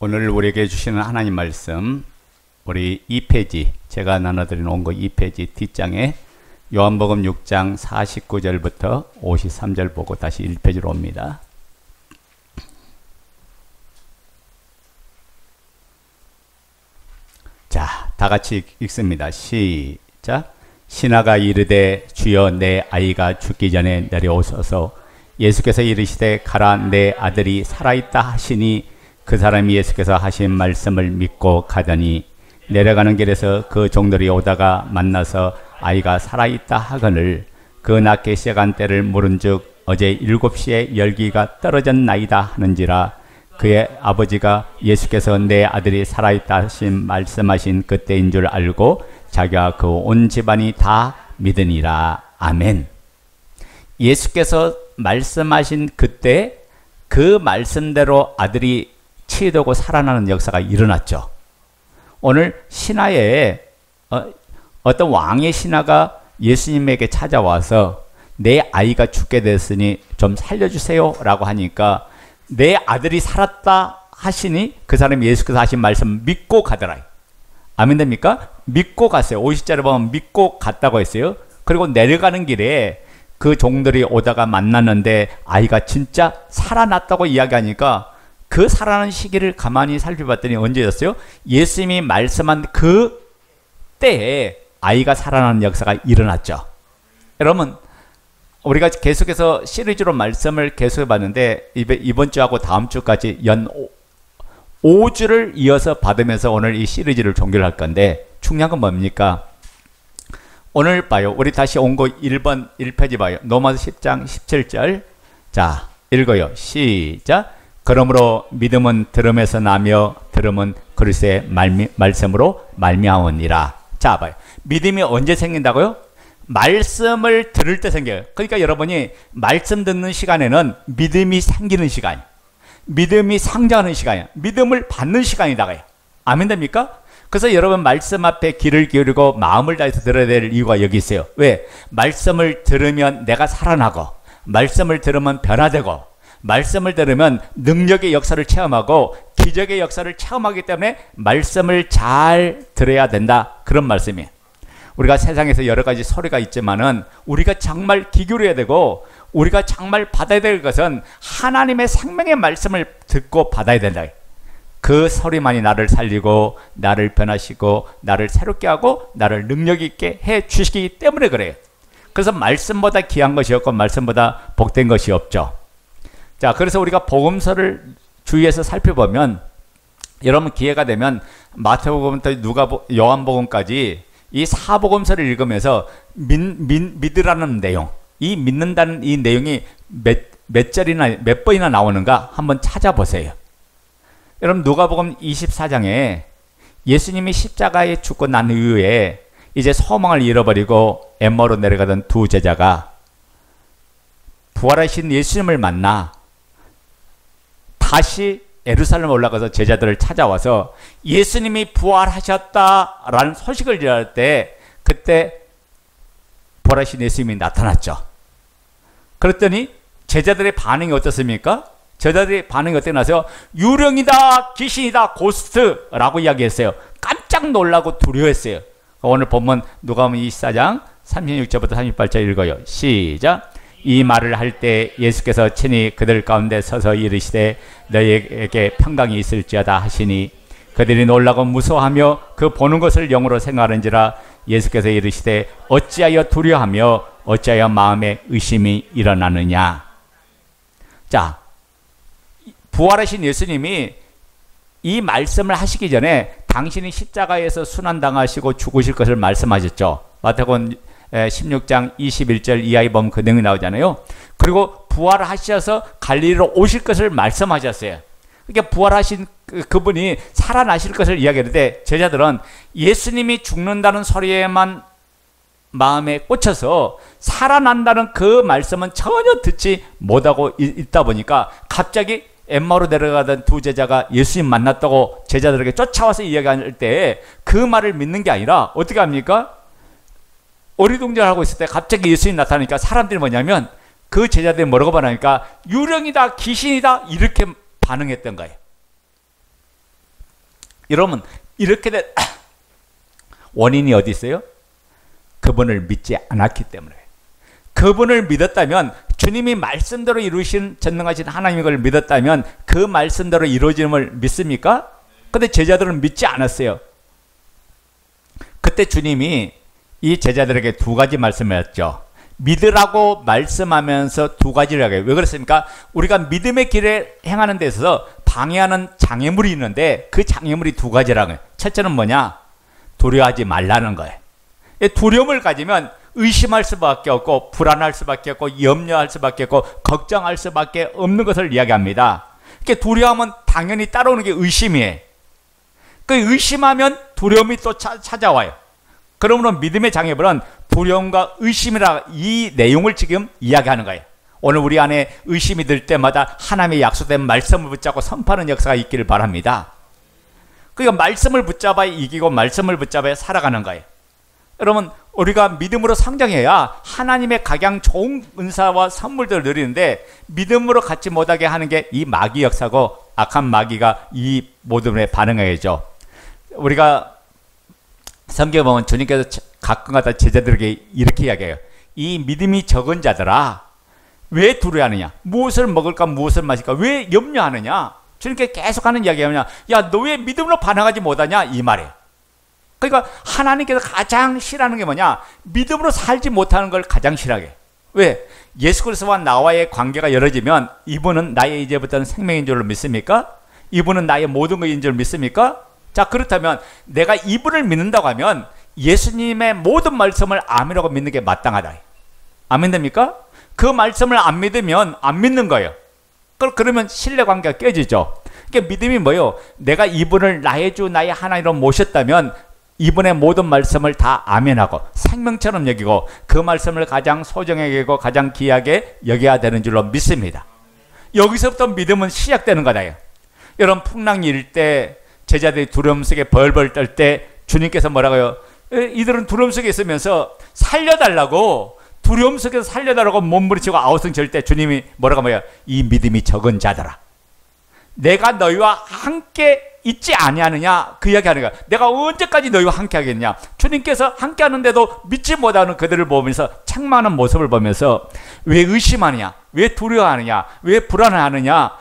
오늘 우리에게 주시는 하나님 말씀, 우리 2페이지, 제가 나눠드린 원고 2페이지 뒷장에 요한복음 6장 49절부터 53절 보고 다시 1페이지로 옵니다. 자, 다 같이 읽습니다. 시작. 신하가 이르되 주여 내 아이가 죽기 전에 내려오소서. 예수께서 이르시되 가라, 내 아들이 살아있다 하시니 그 사람이 예수께서 하신 말씀을 믿고 가더니 내려가는 길에서 그 종들이 오다가 만나서 아이가 살아있다 하거늘 그 낳기 시작한 때를 물은즉 어제 7시에 열기가 떨어졌나이다 하는지라. 그의 아버지가 예수께서 내 아들이 살아있다 하신 말씀하신 그때인 줄 알고 자기와 그 온 집안이 다 믿으니라. 아멘. 예수께서 말씀하신 그때 그 말씀대로 아들이 치유되고 살아나는 역사가 일어났죠. 오늘 신하에 어떤 왕의 신하가 예수님에게 찾아와서 내 아이가 죽게 됐으니 좀 살려주세요 라고 하니까 내 아들이 살았다 하시니 그 사람이 예수께서 하신 말씀 믿고 가더라. 아멘 됩니까? 믿고 갔어요. 50절에 보면 믿고 갔다고 했어요. 그리고 내려가는 길에 그 종들이 오다가 만났는데 아이가 진짜 살아났다고 이야기하니까 그 살아나는 시기를 가만히 살펴봤더니 언제였어요? 예수님이 말씀한 그 때에 아이가 살아나는 역사가 일어났죠. 여러분, 우리가 계속해서 시리즈로 말씀을 계속해 봤는데 이번 주하고 다음 주까지 연 5주를 이어서 받으면서 오늘 이 시리즈를 종결할 건데 중요한 건 뭡니까? 오늘 봐요. 우리 다시 온거 1번 1페이지 봐요. 로마서 10장 17절. 자, 읽어요. 시작. 그러므로 믿음은 들음에서 나며 들음은 그리스도의 말씀으로 말미암으니라. 자, 봐요. 믿음이 언제 생긴다고요? 말씀을 들을 때 생겨요. 그러니까 여러분이 말씀 듣는 시간에는 믿음이 생기는 시간이에요. 믿음이 상장하는 시간이에요. 믿음을 받는 시간이다가요. 아멘 됩니까? 그래서 여러분 말씀 앞에 귀를 기울이고 마음을 다해서 들어야 될 이유가 여기 있어요. 왜? 말씀을 들으면 내가 살아나고, 말씀을 들으면 변화되고, 말씀을 들으면 능력의 역사를 체험하고 기적의 역사를 체험하기 때문에 말씀을 잘 들어야 된다. 그런 말씀이에요. 우리가 세상에서 여러 가지 소리가 있지만은 우리가 정말 귀 기울여야 되고 우리가 정말 받아야 될 것은 하나님의 생명의 말씀을 듣고 받아야 된다. 그 소리만이 나를 살리고 나를 변화시키고 나를 새롭게 하고 나를 능력 있게 해 주시기 때문에 그래요. 그래서 말씀보다 귀한 것이 없고 말씀보다 복된 것이 없죠. 자, 그래서 우리가 복음서를 주위에서 살펴보면 여러분 기회가 되면 마태복음부터 요한복음까지 이 사복음서를 읽으면서 믿으라는 내용, 이 믿는다는 이 내용이 몇 번이나 나오는가 한번 찾아보세요. 여러분 누가복음 24장에 예수님이 십자가에 죽고 난 이후에 이제 소망을 잃어버리고 엠마오로 내려가던 두 제자가 부활하신 예수님을 만나 다시 예루살렘 올라가서 제자들을 찾아와서 예수님이 부활하셨다라는 소식을 전할 때 그때 부활하신 예수님이 나타났죠. 그랬더니 제자들의 반응이 어떻습니까? 제자들의 반응이 어떻게 나서요? 유령이다, 귀신이다, 고스트라고 이야기했어요. 깜짝 놀라고 두려워했어요. 오늘 본문 누가복음 24장 36절부터 38절 읽어요. 시작. 이 말을 할 때 예수께서 친히 그들 가운데 서서 이르시되 너희에게 평강이 있을지어다 하시니 그들이 놀라고 무서워하며 그 보는 것을 영으로 생각하는지라. 예수께서 이르시되 어찌하여 두려워하며 어찌하여 마음에 의심이 일어나느냐. 자, 부활하신 예수님이 이 말씀을 하시기 전에 당신이 십자가에서 순환당하시고 죽으실 것을 말씀하셨죠. 마태복음 16장 21절 이하에 보면 그 내용이 나오잖아요. 그리고 부활하셔서 갈릴리로 오실 것을 말씀하셨어요. 그러니까 부활하신 그분이 살아나실 것을 이야기하는데 제자들은 예수님이 죽는다는 소리에만 마음에 꽂혀서 살아난다는 그 말씀은 전혀 듣지 못하고 있다 보니까 갑자기 엠마오로 내려가던 두 제자가 예수님 만났다고 제자들에게 쫓아와서 이야기할 때 그 말을 믿는 게 아니라 어떻게 합니까? 어리둥절하고 있을 때 갑자기 예수님이 나타나니까 사람들이 뭐냐면 그 제자들이 뭐라고 반하니까 유령이다, 귀신이다 이렇게 반응했던 거예요. 여러분 이렇게 된 원인이 어디 있어요? 그분을 믿지 않았기 때문에. 그분을 믿었다면, 주님이 말씀대로 이루신 전능하신 하나님을 믿었다면 그 말씀대로 이루어짐을 믿습니까? 근데 제자들은 믿지 않았어요. 그때 주님이 이 제자들에게 두 가지 말씀을 했죠. 믿으라고 말씀하면서 두 가지를 하게. 왜 그렇습니까? 우리가 믿음의 길에 행하는 데 있어서 방해하는 장애물이 있는데 그 장애물이 두 가지라고요. 첫째는 뭐냐? 두려워하지 말라는 거예요. 두려움을 가지면 의심할 수밖에 없고 불안할 수밖에 없고 염려할 수밖에 없고 걱정할 수밖에 없는 것을 이야기합니다. 두려움은 당연히 따라오는 게 의심이에요. 그 의심하면 두려움이 또 찾아와요. 그러므로 믿음의 장애물은 두려움과 의심이라 이 내용을 지금 이야기하는 거예요. 오늘 우리 안에 의심이 들 때마다 하나님의 약속된 말씀을 붙잡고 선포하는 역사가 있기를 바랍니다. 그러니까 말씀을 붙잡아야 이기고 말씀을 붙잡아야 살아가는 거예요. 여러분 우리가 믿음으로 성장해야 하나님의 각양 좋은 은사와 선물들을 누리는데 믿음으로 갖지 못하게 하는 게 이 마귀 역사고 악한 마귀가 이 모든 에 반응하겠죠. 우리가 성경에 보면 주님께서 가끔가다 제자들에게 이렇게 이야기해요. 이 믿음이 적은 자들아 왜 두려워하느냐? 무엇을 먹을까 무엇을 마실까 왜 염려하느냐? 주님께 계속하는 이야기가 뭐냐? 야, 너 왜 믿음으로 반응하지 못하냐? 이 말이에요. 그러니까 하나님께서 가장 싫어하는 게 뭐냐? 믿음으로 살지 못하는 걸 가장 싫어하게. 왜? 예수 그리스도와 나와의 관계가 열어지면 이분은 나의 이제부터는 생명인 줄 믿습니까? 이분은 나의 모든 것인 줄 믿습니까? 자, 그렇다면 내가 이분을 믿는다고 하면 예수님의 모든 말씀을 아멘이라고 믿는 게 마땅하다. 아멘 됩니까? 그 말씀을 안 믿으면 안 믿는 거예요. 그러면 신뢰관계가 깨지죠. 그러니까 믿음이 뭐예요? 내가 이분을 나의 주 나의 하나님으로 모셨다면 이분의 모든 말씀을 다 아멘하고 생명처럼 여기고 그 말씀을 가장 소중하게 여기고 가장 귀하게 여겨야 되는 줄로 믿습니다. 여기서부터 믿음은 시작되는 거다. 여러분 풍랑이 일 때 제자들이 두려움 속에 벌벌 떨 때 주님께서 뭐라고요? 이들은 두려움 속에 있으면서 살려달라고 두려움 속에서 살려달라고 몸부림치고 아우성칠 때 주님이 뭐라고 하면 이 믿음이 적은 자들아 내가 너희와 함께 있지 아니하느냐 그 이야기하는 거야. 내가 언제까지 너희와 함께 하겠느냐. 주님께서 함께 하는데도 믿지 못하는 그들을 보면서 책망하는 모습을 보면서 왜 의심하느냐 왜 두려워하느냐 왜 불안해하느냐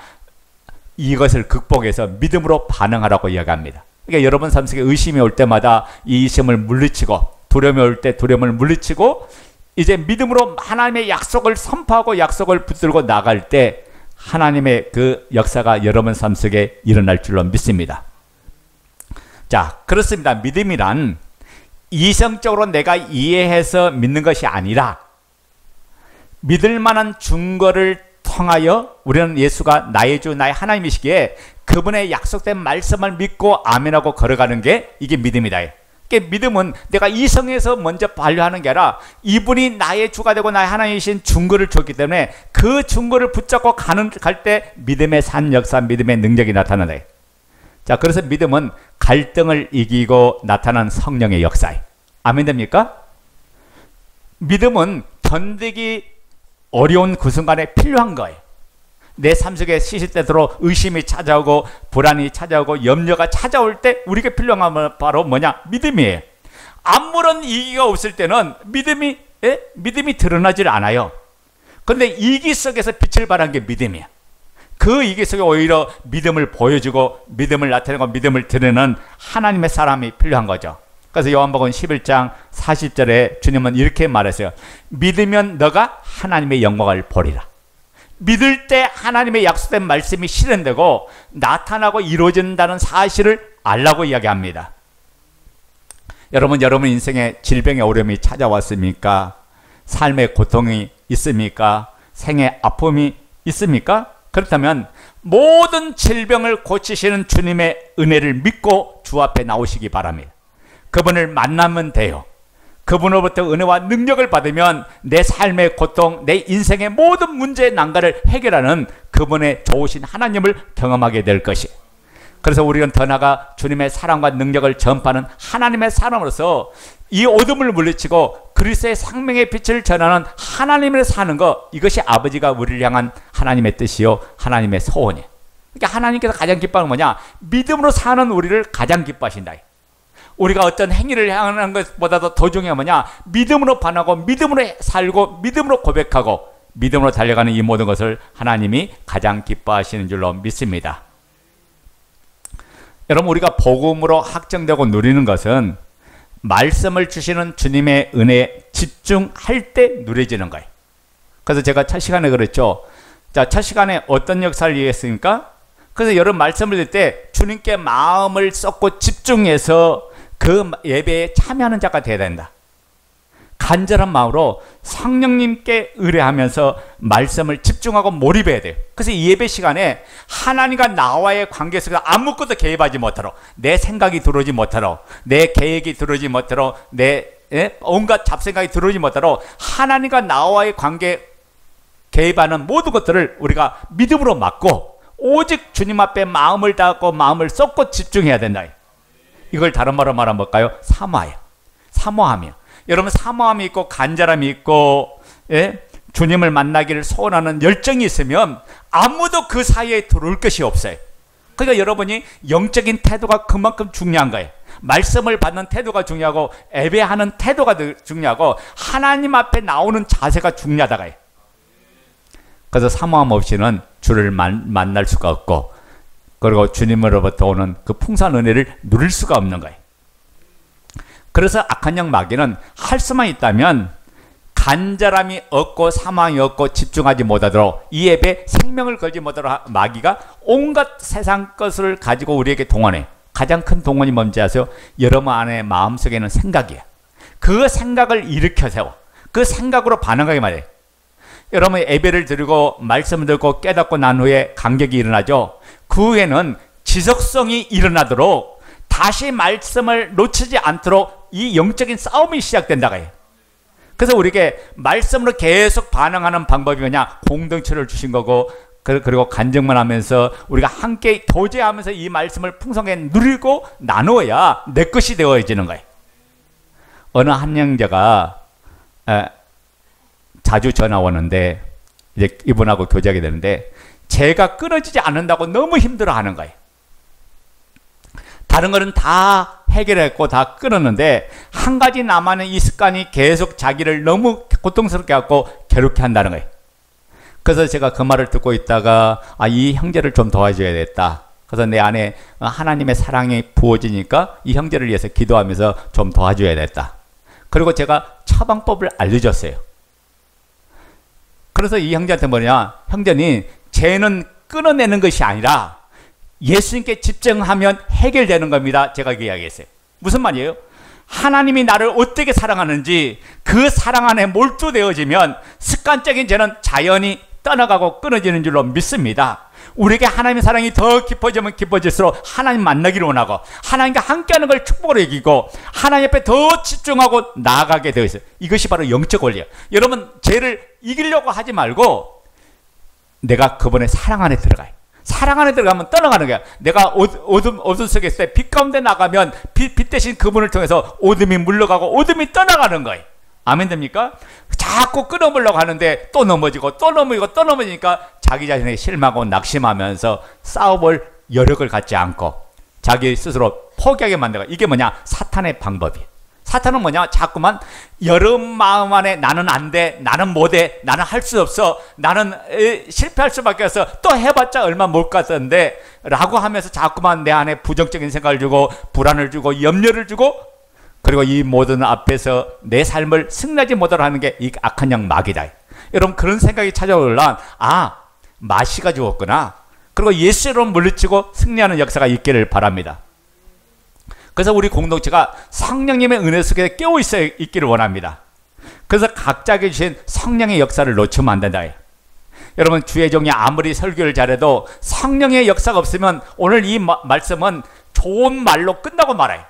이것을 극복해서 믿음으로 반응하라고 이야기합니다. 그러니까 여러분 삶 속에 의심이 올 때마다 이 의심을 물리치고 두려움이 올 때 두려움을 물리치고 이제 믿음으로 하나님의 약속을 선포하고 약속을 붙들고 나갈 때 하나님의 그 역사가 여러분 삶 속에 일어날 줄로 믿습니다. 자, 그렇습니다. 믿음이란 이성적으로 내가 이해해서 믿는 것이 아니라 믿을 만한 증거를 통하여 우리는 예수가 나의 주 나의 하나님이시기에 그분의 약속된 말씀을 믿고 아멘하고 걸어가는 게 이게 믿음이다. 믿음은 내가 이성에서 먼저 반려하는 게 아니라 이분이 나의 주가 되고 나의 하나님이신 증거를 줬기 때문에 그 증거를 붙잡고 갈 때 믿음의 산 역사, 믿음의 능력이 나타난다. 자, 그래서 믿음은 갈등을 이기고 나타난 성령의 역사예요. 아멘 됩니까? 믿음은 견디기 어려운 그 순간에 필요한 거예요. 내 삶 속에 시시때때로 의심이 찾아오고 불안이 찾아오고 염려가 찾아올 때 우리에게 필요한 건 바로 뭐냐? 믿음이에요. 아무런 이기가 없을 때는 믿음이 드러나질 않아요. 그런데 이기 속에서 빛을 발한 게 믿음이야. 그 이기 속에 오히려 믿음을 보여주고 믿음을 나타내고 믿음을 드러내는 하나님의 사람이 필요한 거죠. 그래서 요한복음 11장 40절에 주님은 이렇게 말했어요. 믿으면 너가 하나님의 영광을 보리라. 믿을 때 하나님의 약속된 말씀이 실현되고 나타나고 이루어진다는 사실을 알라고 이야기합니다. 여러분 인생에 질병의 어려움이 찾아왔습니까? 삶의 고통이 있습니까? 생의 아픔이 있습니까? 그렇다면 모든 질병을 고치시는 주님의 은혜를 믿고 주 앞에 나오시기 바랍니다. 그분을 만나면 돼요. 그분으로부터 은혜와 능력을 받으면 내 삶의 고통, 내 인생의 모든 문제의 난관을 해결하는 그분의 좋으신 하나님을 경험하게 될 것이. 그래서 우리는 더 나아가 주님의 사랑과 능력을 전파하는 하나님의 사람으로서 이 어둠을 물리치고 그리스도의 생명의 빛을 전하는 하나님을 사는 것, 이것이 아버지가 우리를 향한 하나님의 뜻이요 하나님의 소원이에요. 그러니까 하나님께서 가장 기뻐하는 뭐냐? 믿음으로 사는 우리를 가장 기뻐하신다. 우리가 어떤 행위를 향하는 것보다도 더 중요한 뭐냐? 믿음으로 반하고 믿음으로 살고 믿음으로 고백하고 믿음으로 달려가는 이 모든 것을 하나님이 가장 기뻐하시는 줄로 믿습니다. 여러분, 우리가 복음으로 확정되고 누리는 것은 말씀을 주시는 주님의 은혜에 집중할 때 누려지는 거예요. 그래서 제가 첫 시간에 그랬죠. 자, 첫 시간에 어떤 역사를 얘기했습니까? 그래서 여러분 말씀을 들을 때 주님께 마음을 쏟고 집중해서 그 예배에 참여하는 자가 되어야 된다. 간절한 마음으로 성령님께 의뢰하면서 말씀을 집중하고 몰입해야 돼요. 그래서 이 예배 시간에 하나님과 나와의 관계 속에서 아무것도 개입하지 못하도록, 내 생각이 들어오지 못하도록, 내 계획이 들어오지 못하도록, 내 온갖 잡생각이 들어오지 못하도록 하나님과 나와의 관계 개입하는 모든 것들을 우리가 믿음으로 막고 오직 주님 앞에 마음을 다하고 마음을 쏟고 집중해야 된다. 이걸 다른 말로 말하면 뭘까요? 사모하여. 사모하며. 여러분, 사모함이 있고 간절함이 있고 주님을 만나기를 소원하는 열정이 있으면 아무도 그 사이에 들어올 것이 없어요. 그러니까 여러분이 영적인 태도가 그만큼 중요한 거예요. 말씀을 받는 태도가 중요하고 예배하는 태도가 중요하고 하나님 앞에 나오는 자세가 중요하다가요. 그래서 사모함 없이는 주를 만날 수가 없고 그리고 주님으로부터 오는 그 풍성한 은혜를 누릴 수가 없는 거예요. 그래서 악한 영 마귀는 할 수만 있다면 간절함이 없고 사망이 없고 집중하지 못하도록 이 예배에 생명을 걸지 못하도록 마귀가 온갖 세상 것을 가지고 우리에게 동원해. 가장 큰 동원이 뭔지 아세요? 여러분 안에 마음속에는 생각이야. 그 생각을 일으켜 세워. 그 생각으로 반응하게 말해. 여러분 예배를 드리고 말씀을 듣고 깨닫고 난 후에 감격이 일어나죠. 그 후에는 지속성이 일어나도록 다시 말씀을 놓치지 않도록 이 영적인 싸움이 시작된다고 해요. 그래서 우리에게 말씀으로 계속 반응하는 방법이 뭐냐? 공동체를 주신 거고 그리고 간증만 하면서 우리가 함께 교제하면서 이 말씀을 풍성하게 누리고 나누어야 내 것이 되어지는 거예요. 어느 한 형제가 자주 전화 오는데 이제 이분하고 교제하게 되는데 제가 끊어지지 않는다고 너무 힘들어하는 거예요. 다른 거는 다 해결했고 다 끊었는데 한 가지 남아있는 이 습관이 계속 자기를 너무 고통스럽게 하고 괴롭게 한다는 거예요. 그래서 제가 그 말을 듣고 있다가 이 형제를 좀 도와줘야겠다. 그래서 내 안에 하나님의 사랑이 부어지니까 이 형제를 위해서 기도하면서 좀 도와줘야겠다. 그리고 제가 처방법을 알려줬어요. 그래서 이 형제한테 뭐냐? 형제는 죄는 끊어내는 것이 아니라 예수님께 집중하면 해결되는 겁니다. 제가 그 이야기했어요. 무슨 말이에요? 하나님이 나를 어떻게 사랑하는지 그 사랑 안에 몰두되어지면 습관적인 죄는 자연히 떠나가고 끊어지는 줄로 믿습니다. 우리에게 하나님의 사랑이 더 깊어지면 깊어질수록 하나님 만나기를 원하고 하나님과 함께하는 걸 축복으로 여기고 하나님 앞에 더 집중하고 나아가게 되어 있어요. 이것이 바로 영적 원리예요. 여러분 죄를 이기려고 하지 말고 내가 그분의 사랑 안에 들어가요. 사랑 안에 들어가면 떠나가는 거야. 내가 어둠 속에 있을 때 빛 가운데 나가면 빛 대신 그분을 통해서 어둠이 물러가고 어둠이 떠나가는 거예요. 아멘 됩니까? 자꾸 끊어보려고 하는데 또 넘어지고 또 넘어지고 또 넘어지니까 자기 자신에게 실망하고 낙심하면서 싸워볼 여력을 갖지 않고 자기 스스로 포기하게 만들고 이게 뭐냐? 사탄의 방법이에요. 사탄은 뭐냐? 자꾸만 여러분 마음 안에 나는 안 돼, 나는 못해, 나는 할 수 없어, 나는 실패할 수밖에 없어, 또 해봤자 얼마 못 갔던데 라고 하면서 자꾸만 내 안에 부정적인 생각을 주고 불안을 주고 염려를 주고 그리고 이 모든 앞에서 내 삶을 승리하지 못하도록 하는 게 이 악한 영 마귀다. 여러분 그런 생각이 찾아오려면 마시가 죽었구나. 그리고 예수로 물리치고 승리하는 역사가 있기를 바랍니다. 그래서 우리 공동체가 성령님의 은혜 속에 깨어 있기를 원합니다. 그래서 각자에게 주신 성령의 역사를 놓치면 안 된다. 여러분 주의 종이 아무리 설교를 잘해도 성령의 역사가 없으면 오늘 이 말씀은 좋은 말로 끝나고 말아요.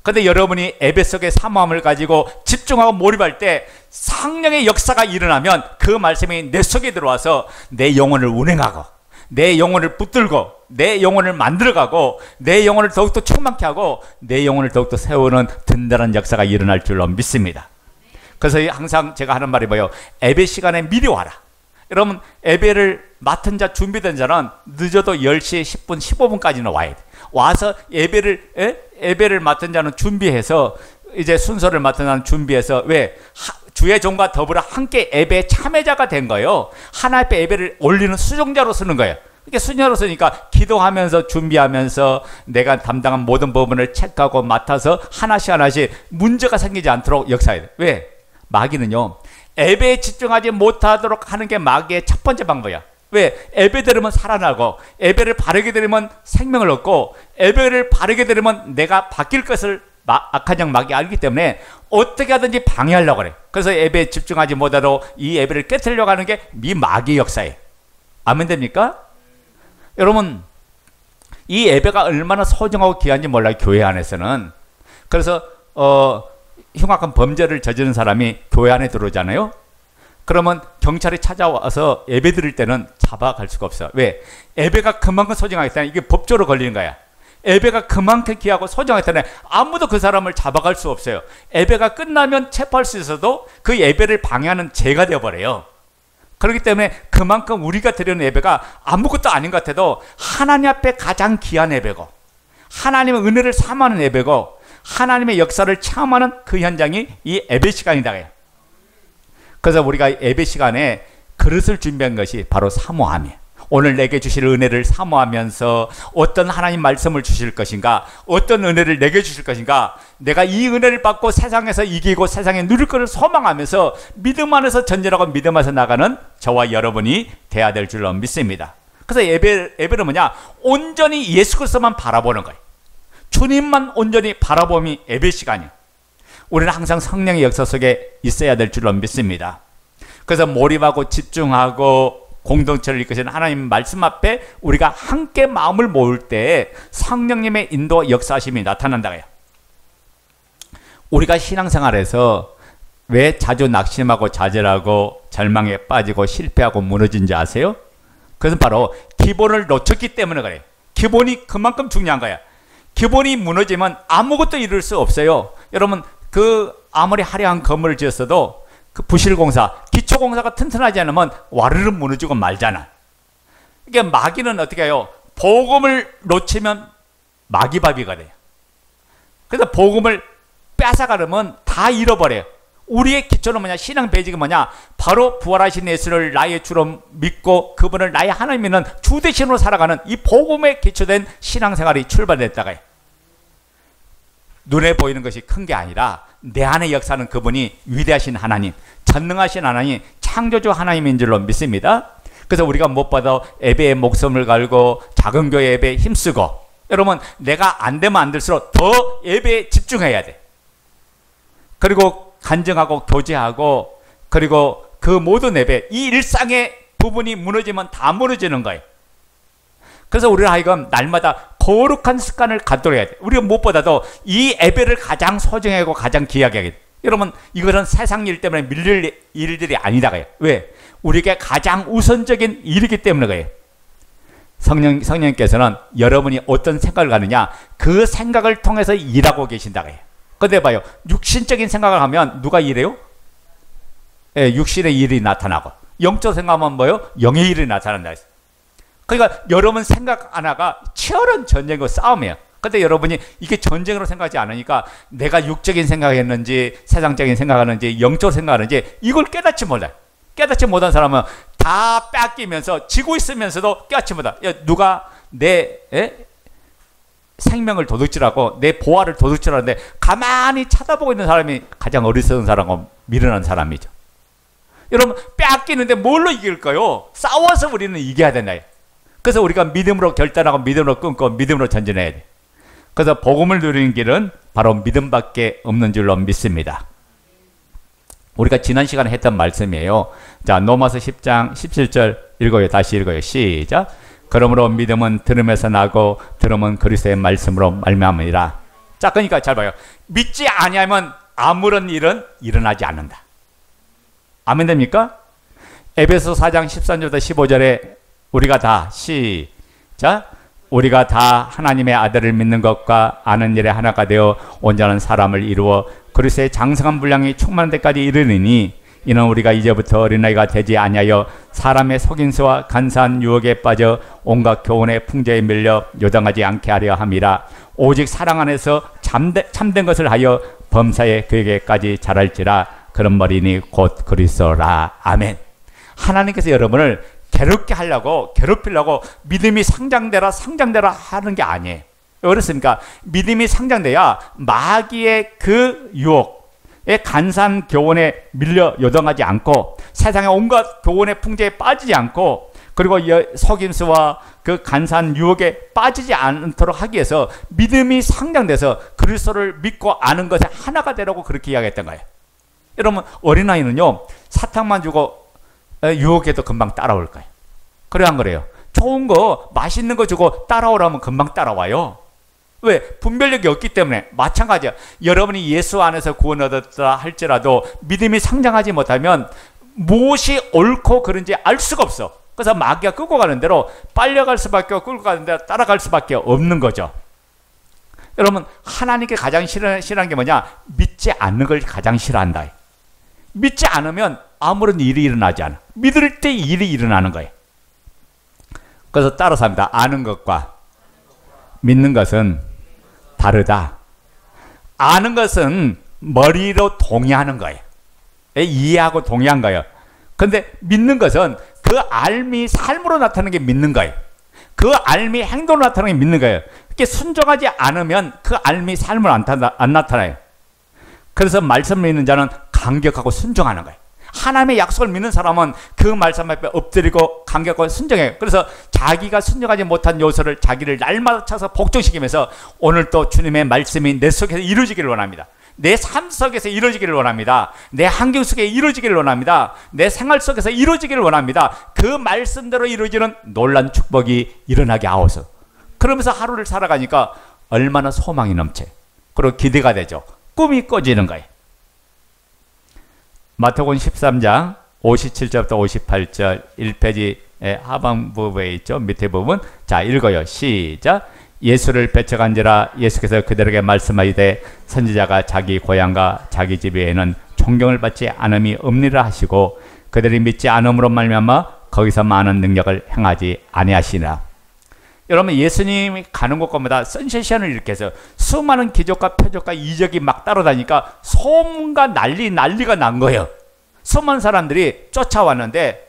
그런데 여러분이 예배 속에 사모함을 가지고 집중하고 몰입할 때 성령의 역사가 일어나면 그 말씀이 내 속에 들어와서 내 영혼을 운행하고 내 영혼을 붙들고 내 영혼을 만들어가고 내 영혼을 더욱더 충만케 하고 내 영혼을 더욱더 세우는 든든한 역사가 일어날 줄로 믿습니다. 그래서 항상 제가 하는 말이 뭐예요? 예배 시간에 미리 와라. 여러분 예배를 맡은 자 준비된 자는 늦어도 10시 10분 15분까지는 와야 돼. 와서 예배를 맡은 자는 준비해서 이제 순서를 맡은 자는 준비해서 왜? 주의 종과 더불어 함께 예배에 참여자가 된 거예요. 하나 앞에 예배를 올리는 수종자로 쓰는 거예요. 이렇게 수녀로 쓰니까 기도하면서 준비하면서 내가 담당한 모든 부분을 체크하고 맡아서 하나씩 문제가 생기지 않도록 역사해야 돼. 왜? 마귀는요, 예배에 집중하지 못하도록 하는 게 마귀의 첫 번째 방법이야. 왜? 예배 드리면 살아나고, 예배를 바르게 드리면 생명을 얻고, 예배를 바르게 드리면 내가 바뀔 것을 악한 영 마귀 알기 때문에 어떻게 하든지 방해하려고 그래. 그래서 예배에 집중하지 못하도록 이 예배를 깨트리려고 하는 게 미 마귀 역사예요. 아멘 됩니까? 여러분, 이 예배가 얼마나 소중하고 귀한지 몰라요, 교회 안에서는. 그래서 흉악한 범죄를 저지른 사람이 교회 안에 들어오잖아요. 그러면 경찰이 찾아와서 예배 드릴 때는 잡아갈 수가 없어. 왜? 예배가 그만큼 소중하기 때문에 이게 법조로 걸리는 거야. 예배가 그만큼 귀하고 소중하기 때문에 아무도 그 사람을 잡아갈 수 없어요. 예배가 끝나면 체포할 수 있어도 그 예배를 방해하는 죄가 되어버려요. 그렇기 때문에 그만큼 우리가 드리는 예배가 아무것도 아닌 것 같아도 하나님 앞에 가장 귀한 예배고, 하나님의 은혜를 삼하는 예배고, 하나님의 역사를 체험하는 그 현장이 이 예배 시간이다. 그래서 우리가 예배 시간에 그릇을 준비한 것이 바로 사모함이에요. 오늘 내게 주실 은혜를 사모하면서 어떤 하나님 말씀을 주실 것인가, 어떤 은혜를 내게 주실 것인가, 내가 이 은혜를 받고 세상에서 이기고 세상에 누릴 것을 소망하면서 믿음 안에서 전진하고 믿음 안에서 나가는 저와 여러분이 돼야 될 줄로 믿습니다. 그래서 예배는 뭐냐? 온전히 예수 그리스도만 바라보는 거예요. 주님만 온전히 바라봄이 예배 시간이에요. 우리는 항상 성령의 역사 속에 있어야 될 줄로 믿습니다. 그래서 몰입하고 집중하고 공동체를 이끄시는 하나님 말씀 앞에 우리가 함께 마음을 모을 때 성령님의 인도 역사하심이 나타난다. 우리가 신앙생활에서 왜 자주 낙심하고 좌절하고 절망에 빠지고 실패하고 무너진지 아세요? 그것은 바로 기본을 놓쳤기 때문에 그래요. 기본이 그만큼 중요한 거야. 기본이 무너지면 아무것도 이룰 수 없어요. 여러분, 아무리 화려한 건물을 지었어도 그 부실공사, 기초공사가 튼튼하지 않으면 와르르 무너지고 말잖아. 이게 마귀는 어떻게 해요? 복음을 놓치면 마귀밥이가 돼요. 그래서 복음을 뺏어가려면 다 잃어버려요. 우리의 기초는 뭐냐? 신앙 베이직은 뭐냐? 바로 부활하신 예수를 나의 주로 믿고 그분을 나의 하나님 믿는 주 대신으로 살아가는 이 복음에 기초된 신앙생활이 출발됐다가 해요. 눈에 보이는 것이 큰 게 아니라 내 안에 역사는 그분이 위대하신 하나님, 전능하신 하나님, 창조주 하나님인 줄로 믿습니다. 그래서 우리가 무엇보다 예배에 목숨을 걸고 작은 교회 예배에 힘쓰고, 여러분 내가 안 되면 안 될수록 더 예배에 집중해야 돼. 그리고 간증하고 교제하고, 그리고 그 모든 예배, 이 일상의 부분이 무너지면 다 무너지는 거예요. 그래서 우리는 하여금 날마다 거룩한 습관을 갖도록 해야 돼. 우리가 무엇보다도 이 예배를 가장 소중하고 가장 귀하게 하게 돼. 여러분, 이것은 세상 일 때문에 밀릴 일들이 아니다가요. 왜? 우리에게 가장 우선적인 일이기 때문에 그래요. 성령님께서는 여러분이 어떤 생각을 가느냐, 그 생각을 통해서 일하고 계신다고요. 근데 봐요, 육신적인 생각을 하면 누가 일해요? 육신의 일이 나타나고, 영적 생각하면 뭐예요? 영의 일이 나타난다 했어요. 그러니까 여러분 생각 하나가 치열한 전쟁과 싸움이에요. 근데 여러분이 이게 전쟁으로 생각하지 않으니까 내가 육적인 생각했는지 세상적인 생각하는지 영적 생각하는지 이걸 깨닫지 몰라요. 깨닫지 못한 사람은 다 뺏기면서 지고 있으면서도 깨닫지 못해. 누가 내 생명을 도둑질하고 내 보화를 도둑질하는데 가만히 쳐다보고 있는 사람이 가장 어리석은 사람하고 미련한 사람이죠. 여러분, 뺏기는데 뭘로 이길까요? 싸워서 우리는 이겨야 된다. 그래서 우리가 믿음으로 결단하고 믿음으로 끊고 믿음으로 전진해야 돼. 그래서 복음을 누리는 길은 바로 믿음밖에 없는 줄로 믿습니다. 우리가 지난 시간에 했던 말씀이에요. 자, 로마서 10장 17절 읽어요. 다시 읽어요. 시작. 그러므로 믿음은 들음에서 나고 들음은 그리스도의 말씀으로 말미암으리라. 자, 그러니까 잘 봐요. 믿지 아니하면 아무런 일은 일어나지 않는다. 아멘 됩니까? 에베소 4장 13절부터 15절에 우리가 다 시작. 우리가 다 하나님의 아들을 믿는 것과 아는 일에 하나가 되어 온전한 사람을 이루어 그리스도의 장성한 분량이 충만한 데까지 이르느니 이는 우리가 이제부터 어린아이가 되지 아니하여 사람의 속임수와 간사한 유혹에 빠져 온갖 교훈의 풍조에 밀려 요동하지 않게 하려 함이라. 오직 사랑 안에서 참된 것을 하여 범사에 그에게까지 자랄지라. 그런 머리니 곧 그리스도라. 아멘. 하나님께서 여러분을 괴롭게 하려고, 괴롭히려고 믿음이 상장되라 하는 게 아니에요. 왜 그렇습니까? 믿음이 상장돼야 마귀의 그 유혹의 간사한 교훈에 밀려 요동하지 않고, 세상의 온갖 교훈의 풍조에 빠지지 않고, 그리고 속임수와 그 간사한 유혹에 빠지지 않도록 하기 위해서 믿음이 상장돼서 그리스도를 믿고 아는 것에 하나가 되라고 그렇게 이야기했던 거예요. 여러분, 어린아이는요, 사탕만 주고 유혹해도 금방 따라올 거예요. 그래 안 그래요? 좋은 거, 맛있는 거 주고 따라오라면 금방 따라와요. 왜? 분별력이 없기 때문에. 마찬가지야. 여러분이 예수 안에서 구원 얻었다 할지라도 믿음이 상장하지 못하면 무엇이 옳고 그른지 알 수가 없어. 그래서 마귀가 끌고 가는 대로 빨려갈 수밖에 없고 끌고 가는 대로 따라갈 수밖에 없는 거죠. 여러분, 하나님께 가장 싫어하는 게 뭐냐? 믿지 않는 걸 가장 싫어한다. 믿지 않으면 아무런 일이 일어나지 않아. 믿을 때 일이 일어나는 거예요. 그래서 따라서 합니다. 아는 것과 믿는 것은 다르다. 아는 것은 머리로 동의하는 거예요. 이해하고 동의한 거예요. 그런데 믿는 것은 그 알미 삶으로 나타나는 게 믿는 거예요. 그 알미 행동으로 나타나는 게 믿는 거예요. 이렇게 순종하지 않으면 그 알미 삶으로 안 나타나요. 그래서 말씀을 믿는 자는 감격하고 순종하는 거예요. 하나님의 약속을 믿는 사람은 그 말씀 앞에 엎드리고 감격하고 순종해요. 그래서 자기가 순종하지 못한 요소를 자기를 날마다 차서 복종시키면서 오늘 또 주님의 말씀이 내 속에서 이루어지기를 원합니다. 내 삶 속에서 이루어지기를 원합니다. 내 환경 속에 이루어지기를 원합니다. 내 생활 속에서 이루어지기를 원합니다. 그 말씀대로 이루어지는 놀란 축복이 일어나게 하옵소서. 그러면서 하루를 살아가니까 얼마나 소망이 넘쳐. 그리고 기대가 되죠. 꿈이 꿔지는 거예요. 마태복음 13장 57절부터 58절 1페이지 하반부에 있죠. 밑에 부분. 자, 읽어요. 시작. 예수를 배척한지라 예수께서 그들에게 말씀하시되 선지자가 자기 고향과 자기 집 외에는 존경을 받지 않음이 없니라 하시고 그들이 믿지 않음으로 말미암아 거기서 많은 능력을 행하지 아니하시니라. 여러분, 예수님이 가는 곳마다 센세이션을 일으켜서 수많은 기적과 표적과 이적이 막 따라다니까 소문과 난리가 난 거예요. 수많은 사람들이 쫓아왔는데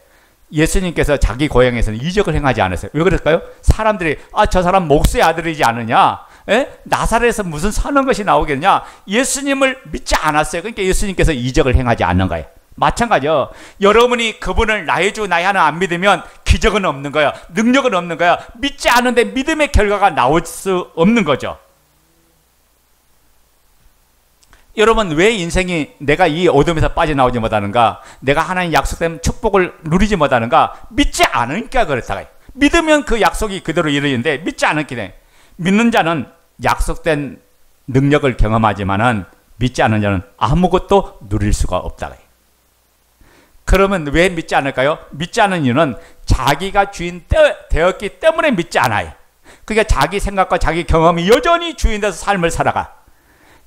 예수님께서 자기 고향에서는 이적을 행하지 않았어요. 왜 그럴까요? 사람들이 저 사람 목수의 아들이지 않느냐? 나사렛에서 무슨 사는 것이 나오겠냐? 예수님을 믿지 않았어요. 그러니까 예수님께서 이적을 행하지 않는 거예요. 마찬가지요. 여러분이 그분을 나의 주 나의 하나 안 믿으면 기적은 없는 거야. 능력은 없는 거야. 믿지 않은데 믿음의 결과가 나올 수 없는 거죠. 여러분, 왜 인생이 내가 이 어둠에서 빠져나오지 못하는가? 내가 하나님 약속된 축복을 누리지 못하는가? 믿지 않으니까 그렇다. 믿으면 그 약속이 그대로 이루어지는데 믿지 않았기 때문에. 믿는 자는 약속된 능력을 경험하지만은 믿지 않은 자는 아무것도 누릴 수가 없다. 그러면 왜 믿지 않을까요? 믿지 않은 이유는 자기가 주인 되었기 때문에 믿지 않아요. 그러니까 자기 생각과 자기 경험이 여전히 주인 돼서 삶을 살아가.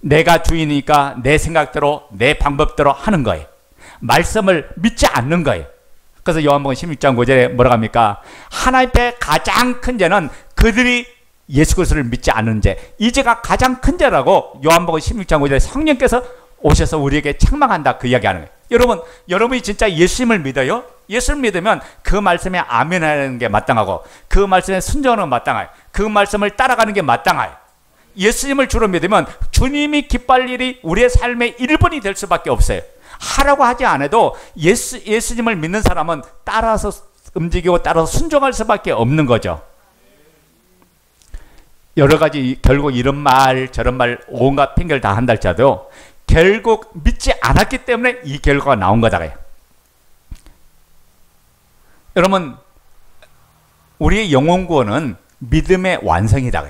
내가 주인이니까 내 생각대로 내 방법대로 하는 거예요. 말씀을 믿지 않는 거예요. 그래서 요한복음 16장 5절에 뭐라고 합니까? 하나님 앞에 가장 큰 죄는 그들이 예수 그리스도를 믿지 않는 죄. 이 죄가 가장 큰 죄라고 요한복음 16장 5절에 성령께서 오셔서 우리에게 책망한다, 그 이야기하는 거예요. 여러분이 진짜 예수님을 믿어요? 예수를 믿으면 그 말씀에 아멘하는 게 마땅하고 그 말씀에 순종하는 게 마땅해요. 그 말씀을 따라가는 게 마땅해요. 예수님을 주로 믿으면 주님이 기뻐할 일이 우리의 삶의 일부분이 될 수밖에 없어요. 하라고 하지 않아도 예수님을 믿는 사람은 따라서 움직이고 따라서 순종할 수밖에 없는 거죠. 여러 가지 결국 이런 말 저런 말 온갖 핑계를 다 한다 할지라도 결국 믿지 않았기 때문에 이 결과가 나온 거다. 여러분, 우리의 영혼 구원은 믿음의 완성이다.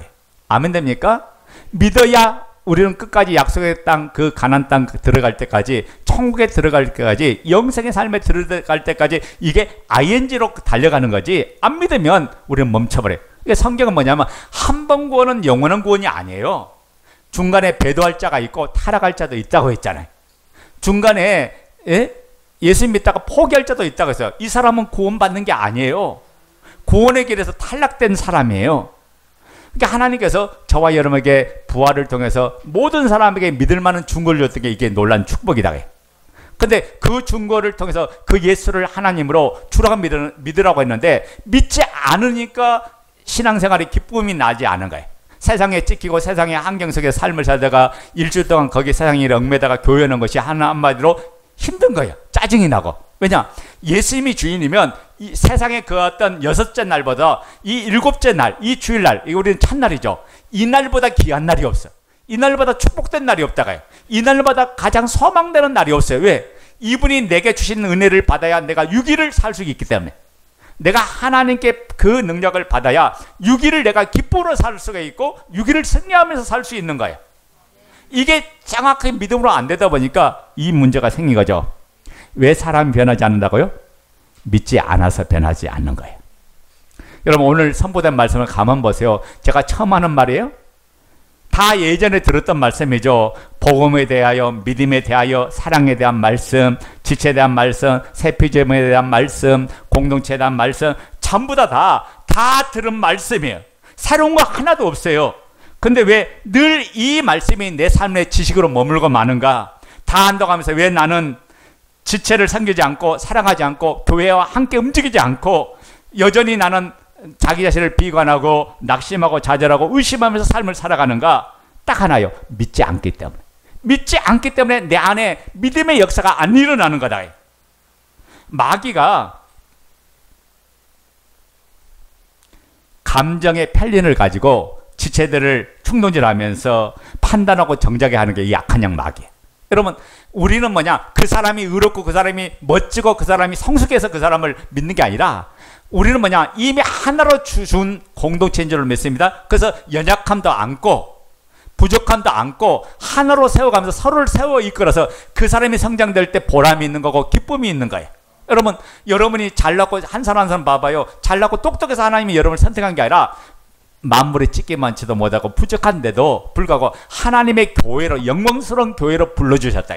아멘 됩니까? 믿어야 우리는 끝까지 약속의 땅, 그 가나안 땅 들어갈 때까지, 천국에 들어갈 때까지, 영생의 삶에 들어갈 때까지 이게 ing로 달려가는 거지, 안 믿으면 우리는 멈춰버려요. 성경은 뭐냐면 한 번 구원은 영원한 구원이 아니에요. 중간에 배도할 자가 있고 타락할 자도 있다고 했잖아요. 중간에 예수 믿다가 포기할 자도 있다고 했어요. 이 사람은 구원받는 게 아니에요. 구원의 길에서 탈락된 사람이에요. 그러니까 하나님께서 저와 여러분에게 부활을 통해서 모든 사람에게 믿을 만한 증거를 줬던 게 이게 놀란 축복이다. 근데 그 증거를 통해서 그 예수를 하나님으로 주라고 믿으라고 했는데 믿지 않으니까 신앙생활에 기쁨이 나지 않은 거예요. 세상에 찢기고 세상의 환경 속에 삶을 살다가 일주일 동안 거기 세상에 얽매다가 교회 오는 것이 한마디로 힘든 거예요. 짜증이 나고. 왜냐? 예수님이 주인이면 이 세상의 그 어떤 6째 날보다 이 7째 날, 이 주일날, 이거 우리는 첫날이죠. 이 날보다 귀한 날이 없어요. 이 날보다 축복된 날이 없다가요. 이 날보다 가장 소망되는 날이 없어요. 왜? 이분이 내게 주신 은혜를 받아야 내가 6일을 살 수 있기 때문에. 내가 하나님께 그 능력을 받아야 6일을 내가 기쁨으로 살 수가 있고 6일을 승리하면서 살 수 있는 거예요. 이게 정확하게 믿음으로 안 되다 보니까 이 문제가 생긴 거죠. 왜 사람이 변하지 않는다고요? 믿지 않아서 변하지 않는 거예요. 여러분 오늘 선포된 말씀을 가만 보세요. 제가 처음 하는 말이에요. 다 예전에 들었던 말씀이죠. 복음에 대하여, 믿음에 대하여, 사랑에 대한 말씀, 지체에 대한 말씀, 세피점에 대한 말씀, 공동체에 대한 말씀, 전부 다 들은 말씀이에요. 새로운 거 하나도 없어요. 근데 왜 늘 이 말씀이 내 삶의 지식으로 머물고 마는가? 다 안다고하면서 왜 나는 지체를 섬기지 않고 사랑하지 않고 교회와 함께 움직이지 않고 여전히 나는 자기 자신을 비관하고 낙심하고 좌절하고 의심하면서 삶을 살아가는가? 딱 하나요. 믿지 않기 때문에. 믿지 않기 때문에 내 안에 믿음의 역사가 안 일어나는 거다. 마귀가 감정의 편린을 가지고 지체들을 충동질하면서 판단하고 정작에 하는 게 약한 양 마귀. 여러분 우리는 뭐냐? 그 사람이 의롭고 그 사람이 멋지고 그 사람이 성숙해서 그 사람을 믿는 게 아니라 우리는 뭐냐? 이미 하나로 준 공동체인 줄 믿습니다. 그래서 연약함도 안고 부족함도 안고 하나로 세워가면서 서로를 세워 이끌어서 그 사람이 성장될 때 보람이 있는 거고 기쁨이 있는 거예요. 여러분 여러분이 잘났고 한 사람 한 사람 봐봐요. 잘났고 똑똑해서 하나님이 여러분을 선택한 게 아니라 만물에 찢기 많지도 못하고 부족한데도 불구하고 하나님의 교회로 영광스러운 교회로 불러주셨다.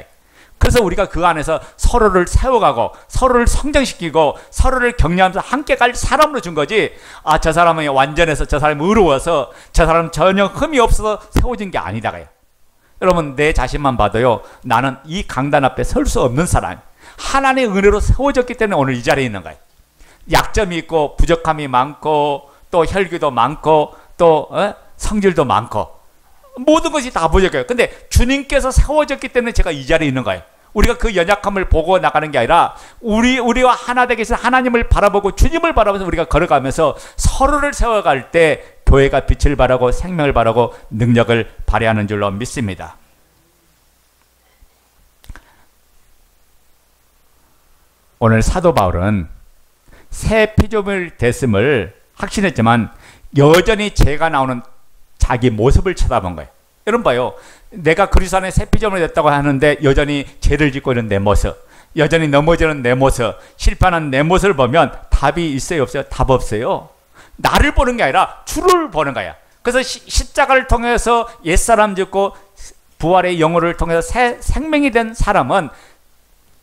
그래서 우리가 그 안에서 서로를 세워가고 서로를 성장시키고 서로를 격려하면서 함께 갈 사람으로 준 거지. 아, 저 사람은 완전해서 저 사람이 의로워서 저 사람은 전혀 흠이 없어서 세워진 게 아니다가요. 여러분 내 자신만 봐도요. 나는 이 강단 앞에 설 수 없는 사람. 하나님의 은혜로 세워졌기 때문에 오늘 이 자리에 있는 거예요. 약점이 있고 부족함이 많고 또 혈기도 많고 또 성질도 많고 모든 것이 다 부족해요. 근데 주님께서 세워졌기 때문에 제가 이 자리에 있는 거예요. 우리가 그 연약함을 보고 나가는 게 아니라 우리와 하나 되게 해서 하나님을 바라보고 주님을 바라보면서 우리가 걸어가면서 서로를 세워갈 때 교회가 빛을 발하고 생명을 발하고 능력을 발휘하는 줄로 믿습니다. 오늘 사도 바울은 새 피조물 됐음을 확신했지만 여전히 죄가 나오는 자기 모습을 쳐다본 거예요. 여러분 봐요. 내가 그리스도 안에 새 피조물이 됐다고 하는데 여전히 죄를 짓고 있는 내 모습, 여전히 넘어지는 내 모습, 실패하는 내 모습을 보면 답이 있어요 없어요? 답 없어요. 나를 보는 게 아니라 주를 보는 거야. 그래서 십자가를 통해서 옛사람 짓고 부활의 영혼을 통해서 새 생명이 된 사람은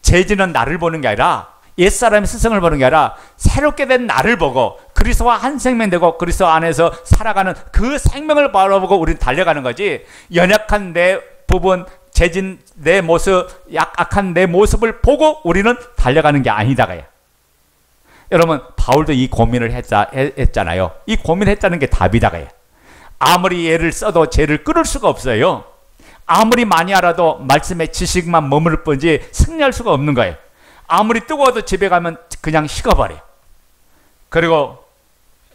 죄지는 나를 보는 게 아니라 옛사람의 스승을 보는 게 아니라 새롭게 된 나를 보고 그리스도와 한 생명 되고 그리스도 안에서 살아가는 그 생명을 바라보고 우리는 달려가는 거지. 연약한 내 부분, 죄진 내 모습, 약한 내 모습을 보고 우리는 달려가는 게 아니다가요. 여러분 바울도 이 고민을 했잖아요. 이 고민을 했다는 게 답이다가요. 아무리 애를 써도 죄를 끊을 수가 없어요. 아무리 많이 알아도 말씀의 지식만 머무를 뿐이지 승리할 수가 없는 거예요. 아무리 뜨거워도 집에 가면 그냥 식어버려요. 그리고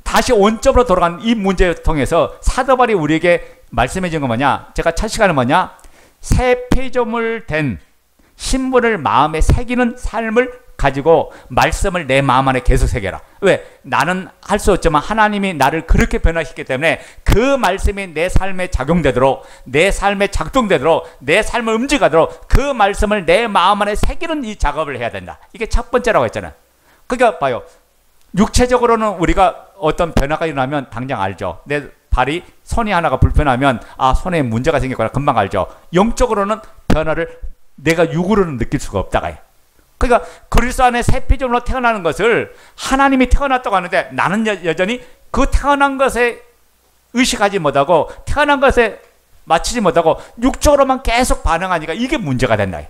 다시 원점으로 돌아가는 이 문제를 통해서 사도 바울이 우리에게 말씀해 준 건 뭐냐? 제가 첫 시간은 뭐냐? 새 피조물 된 신분을 마음에 새기는 삶을 가지고 말씀을 내 마음 안에 계속 새겨라. 왜? 나는 할 수 없지만 하나님이 나를 그렇게 변화시켰기 때문에 그 말씀이 내 삶에 작용되도록, 내 삶에 작동되도록, 내 삶을 움직이도록 그 말씀을 내 마음 안에 새기는 이 작업을 해야 된다. 이게 첫 번째라고 했잖아요. 그러니까 봐요. 육체적으로는 우리가 어떤 변화가 일어나면 당장 알죠. 내 발이, 손이 하나가 불편하면 아, 손에 문제가 생겼구나 금방 알죠. 영적으로는 변화를 내가 육으로는 느낄 수가 없다가요. 그러니까 그리스도 안에 새 피조물로 태어나는 것을 하나님이 태어났다고 하는데 나는 여전히 그 태어난 것에 의식하지 못하고 태어난 것에 맞추지 못하고 육적으로만 계속 반응하니까 이게 문제가 된다.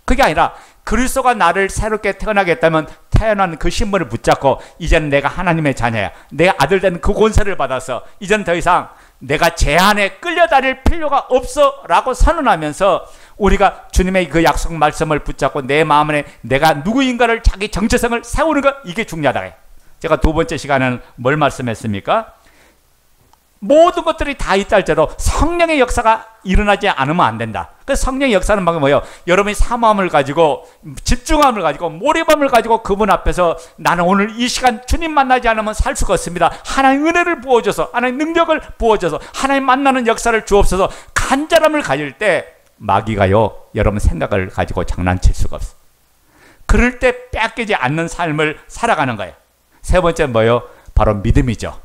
그게 아니라 그리스도가 나를 새롭게 태어나게 했다면 태어난 그 신분을 붙잡고 이제는 내가 하나님의 자녀야. 내 아들 된 그 권세를 받아서 이제는 더 이상 내가 제 안에 끌려다닐 필요가 없어 라고 선언하면서 우리가 주님의 그 약속 말씀을 붙잡고 내 마음 안에 내가 누구인가를 자기 정체성을 세우는 것, 이게 중요하다. 제가 두 번째 시간에는 뭘 말씀했습니까? 모든 것들이 다 있다 할지라도 성령의 역사가 일어나지 않으면 안 된다. 그 성령의 역사는 뭐예요? 여러분이 사모함을 가지고 집중함을 가지고 몰입함을 가지고 그분 앞에서 나는 오늘 이 시간 주님 만나지 않으면 살 수가 없습니다. 하나님 은혜를 부어줘서 하나님 능력을 부어줘서 하나님 만나는 역사를 주옵소서. 간절함을 가질 때 마귀가요 여러분 생각을 가지고 장난칠 수가 없어. 그럴 때 뺏기지 않는 삶을 살아가는 거예요. 세 번째 뭐예요? 바로 믿음이죠.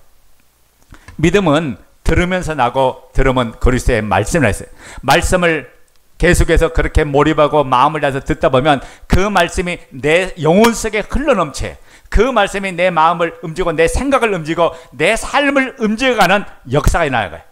믿음은 들으면서 나고 들으면 그리스도의 말씀을 했어요. 말씀을 계속해서 그렇게 몰입하고 마음을 다해서 듣다 보면 그 말씀이 내 영혼 속에 흘러넘쳐. 그 말씀이 내 마음을 움직이고 내 생각을 움직이고 내 삶을 움직여가는 역사가 일어나는 거예요.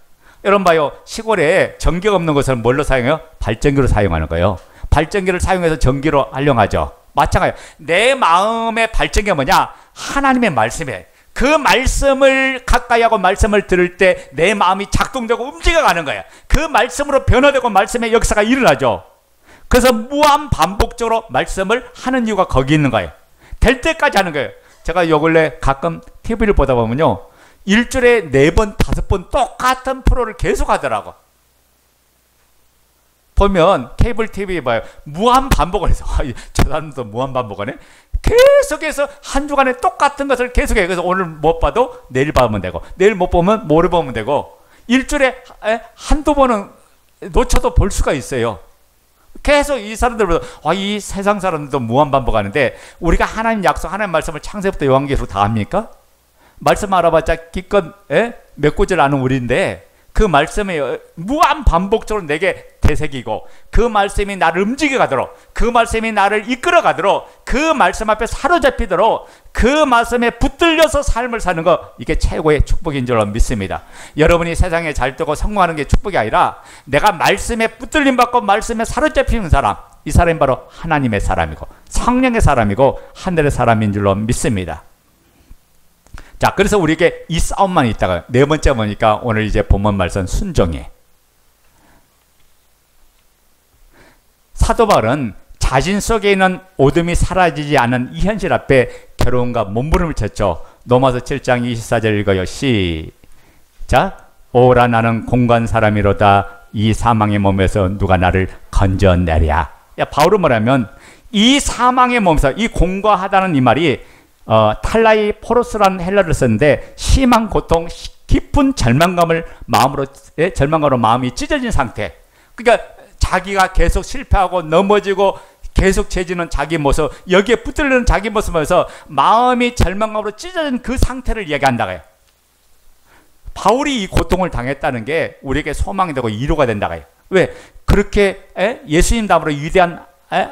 여러분 봐요. 시골에 전기가 없는 것을 뭘로 사용해요? 발전기로 사용하는 거예요. 발전기를 사용해서 전기로 활용하죠. 마찬가지예요. 내 마음의 발전기가 뭐냐? 하나님의 말씀이에요. 그 말씀을 가까이 하고 말씀을 들을 때 내 마음이 작동되고 움직여가는 거예요. 그 말씀으로 변화되고 말씀의 역사가 일어나죠. 그래서 무한 반복적으로 말씀을 하는 이유가 거기 있는 거예요. 될 때까지 하는 거예요. 제가 요 근래 가끔 TV를 보다 보면요. 일주일에 4번, 5번 똑같은 프로를 계속 하더라고. 보면 케이블 TV 봐요. 무한 반복을 해서 저 사람도 무한 반복하네. 계속해서 한 주간에 똑같은 것을 계속해. 그래서 오늘 못 봐도 내일 보면 되고 내일 못 보면 모레 보면 되고 일주일에 한두 번은 놓쳐도 볼 수가 있어요. 계속 이 사람들보다 이 세상 사람들도 무한 반복하는데 우리가 하나님 약속 하나님 말씀을 창세부터 요한계시록 다 합니까? 말씀 알아봤자 기껏 몇 구절 아는 우리인데 그 말씀이 무한 반복적으로 내게 되새기고 그 말씀이 나를 움직여가도록 그 말씀이 나를 이끌어가도록 그 말씀 앞에 사로잡히도록 그 말씀에 붙들려서 삶을 사는 것, 이게 최고의 축복인 줄 믿습니다. 여러분이 세상에 잘 되고 성공하는 게 축복이 아니라 내가 말씀에 붙들림 받고 말씀에 사로잡히는 사람, 이 사람이 바로 하나님의 사람이고 성령의 사람이고 하늘의 사람인 줄로 믿습니다. 자, 그래서 우리에게 이 싸움만 있다가 네 번째 보니까 오늘 이제 본문 말씀 순종해. 사도 바울은 자신 속에 있는 어둠이 사라지지 않은 이 현실 앞에 괴로움과 몸부림을 쳤죠. 로마서 7장 24절 읽어요. 시작. 오라 나는 공고한 사람이로다. 이 사망의 몸에서 누가 나를 건져내랴. 바울은 뭐냐면 이 사망의 몸에서 이 공고하다는 이 말이 탈라이 포로스라는 헬라를 썼는데 심한 고통, 깊은 절망감으로 마음이 찢어진 상태. 그러니까 자기가 계속 실패하고 넘어지고 계속 죄지는 자기 모습, 여기에 붙들리는 자기 모습에서 마음이 절망감으로 찢어진 그 상태를 얘기한다고 해요. 바울이 이 고통을 당했다는 게 우리에게 소망이 되고 위로가 된다고 해요. 왜? 그렇게 예수님 다음으로 위대한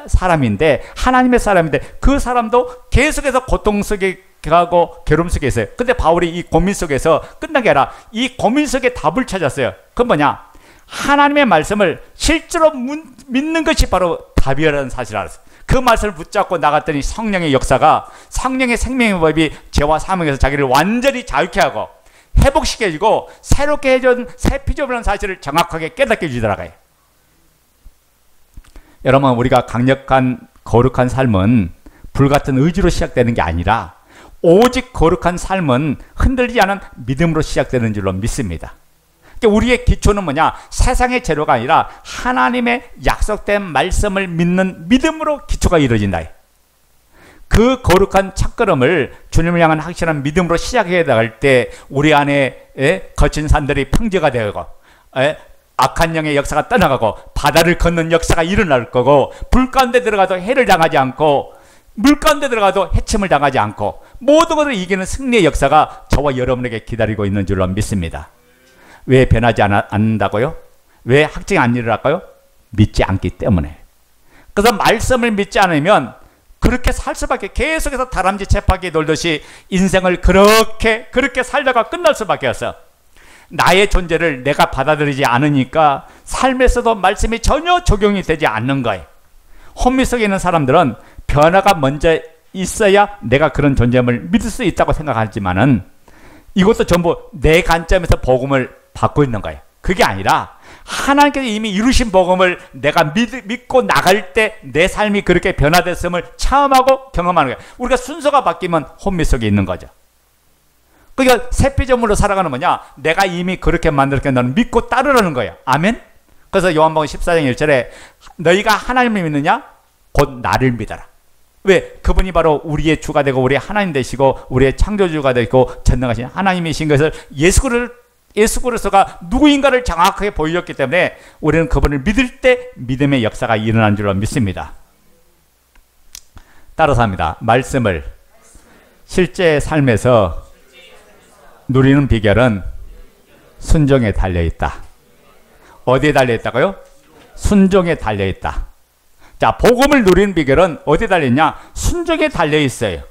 사람인데 하나님의 사람인데 그 사람도 계속해서 고통 속에 가고 괴로움 속에 있어요. 근데 바울이 이 고민 속에서 끝난 게 아니라 이 고민 속에 답을 찾았어요. 그건 뭐냐? 하나님의 말씀을 실제로 믿는 것이 바로 답이라는 사실을 알았어요. 그 말씀을 붙잡고 나갔더니 성령의 역사가, 성령의 생명의 법이 죄와 사망에서 자기를 완전히 자유케 하고 회복시켜주고 새롭게 해준 새 피조물이라는 사실을 정확하게 깨닫게 해주더라고요. 여러분, 우리가 강력한 거룩한 삶은 불같은 의지로 시작되는 게 아니라 오직 거룩한 삶은 흔들리지 않은 믿음으로 시작되는 줄로 믿습니다. 우리의 기초는 뭐냐? 세상의 재료가 아니라 하나님의 약속된 말씀을 믿는 믿음으로 기초가 이루어진다. 그 거룩한 첫걸음을 주님을 향한 확실한 믿음으로 시작해야 할 때 우리 안에 거친 산들이 평지가 되고 악한 영의 역사가 떠나가고 바다를 걷는 역사가 일어날 거고 불 가운데 들어가도 해를 당하지 않고 물 가운데 들어가도 해침을 당하지 않고 모든 것을 이기는 승리의 역사가 저와 여러분에게 기다리고 있는 줄로 믿습니다. 왜 변하지 않는다고요? 왜 확증이 안 일어날까요? 믿지 않기 때문에. 그래서 말씀을 믿지 않으면 그렇게 살 수밖에, 계속해서 다람쥐 쳇바퀴 돌듯이 인생을 그렇게 살다가 끝날 수밖에 없어. 나의 존재를 내가 받아들이지 않으니까 삶에서도 말씀이 전혀 적용이 되지 않는 거예요. 혼미 속에 있는 사람들은 변화가 먼저 있어야 내가 그런 존재임을 믿을 수 있다고 생각하지만은 이것도 전부 내 관점에서 복음을 받고 있는 거예요. 그게 아니라 하나님께서 이미 이루신 복음을 내가 믿고 나갈 때 내 삶이 그렇게 변화됐음을 체험하고 경험하는 거예요. 우리가 순서가 바뀌면 혼미 속에 있는 거죠. 그러니까 새 피조물로 살아가는 뭐냐? 내가 이미 그렇게 만들었기에 너는 믿고 따르라는 거예요. 아멘? 그래서 요한복음 14장 1절에 너희가 하나님을 믿느냐? 곧 나를 믿어라. 왜? 그분이 바로 우리의 주가 되고 우리의 하나님 되시고 우리의 창조주가 되고 전능하신 하나님이신 것을 예수 그리스도가 누구인가를 정확하게 보여줬기 때문에 우리는 그분을 믿을 때 믿음의 역사가 일어난 줄로 믿습니다. 따라서 합니다. 말씀을 실제 삶에서 누리는 비결은 순종에 달려있다. 어디에 달려있다고요? 순종에 달려있다. 자, 복음을 누리는 비결은 어디에 달려있냐? 순종에 달려있어요.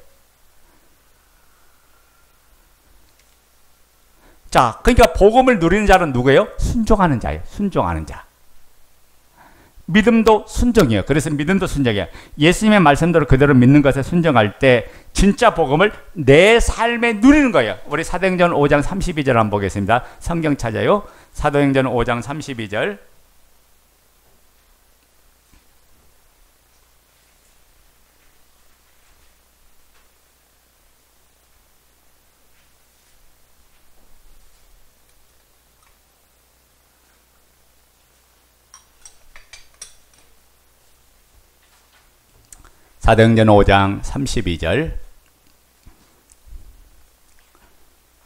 자, 그러니까 복음을 누리는 자는 누구예요? 순종하는 자예요. 순종하는 자. 믿음도 순종이에요. 그래서 믿음도 순종이에요. 예수님의 말씀대로 그대로 믿는 것에 순종할 때 진짜 복음을 내 삶에 누리는 거예요. 우리 사도행전 5장 32절 한번 보겠습니다. 성경 찾아요. 사도행전 5장 32절. 사도행전 5장 32절.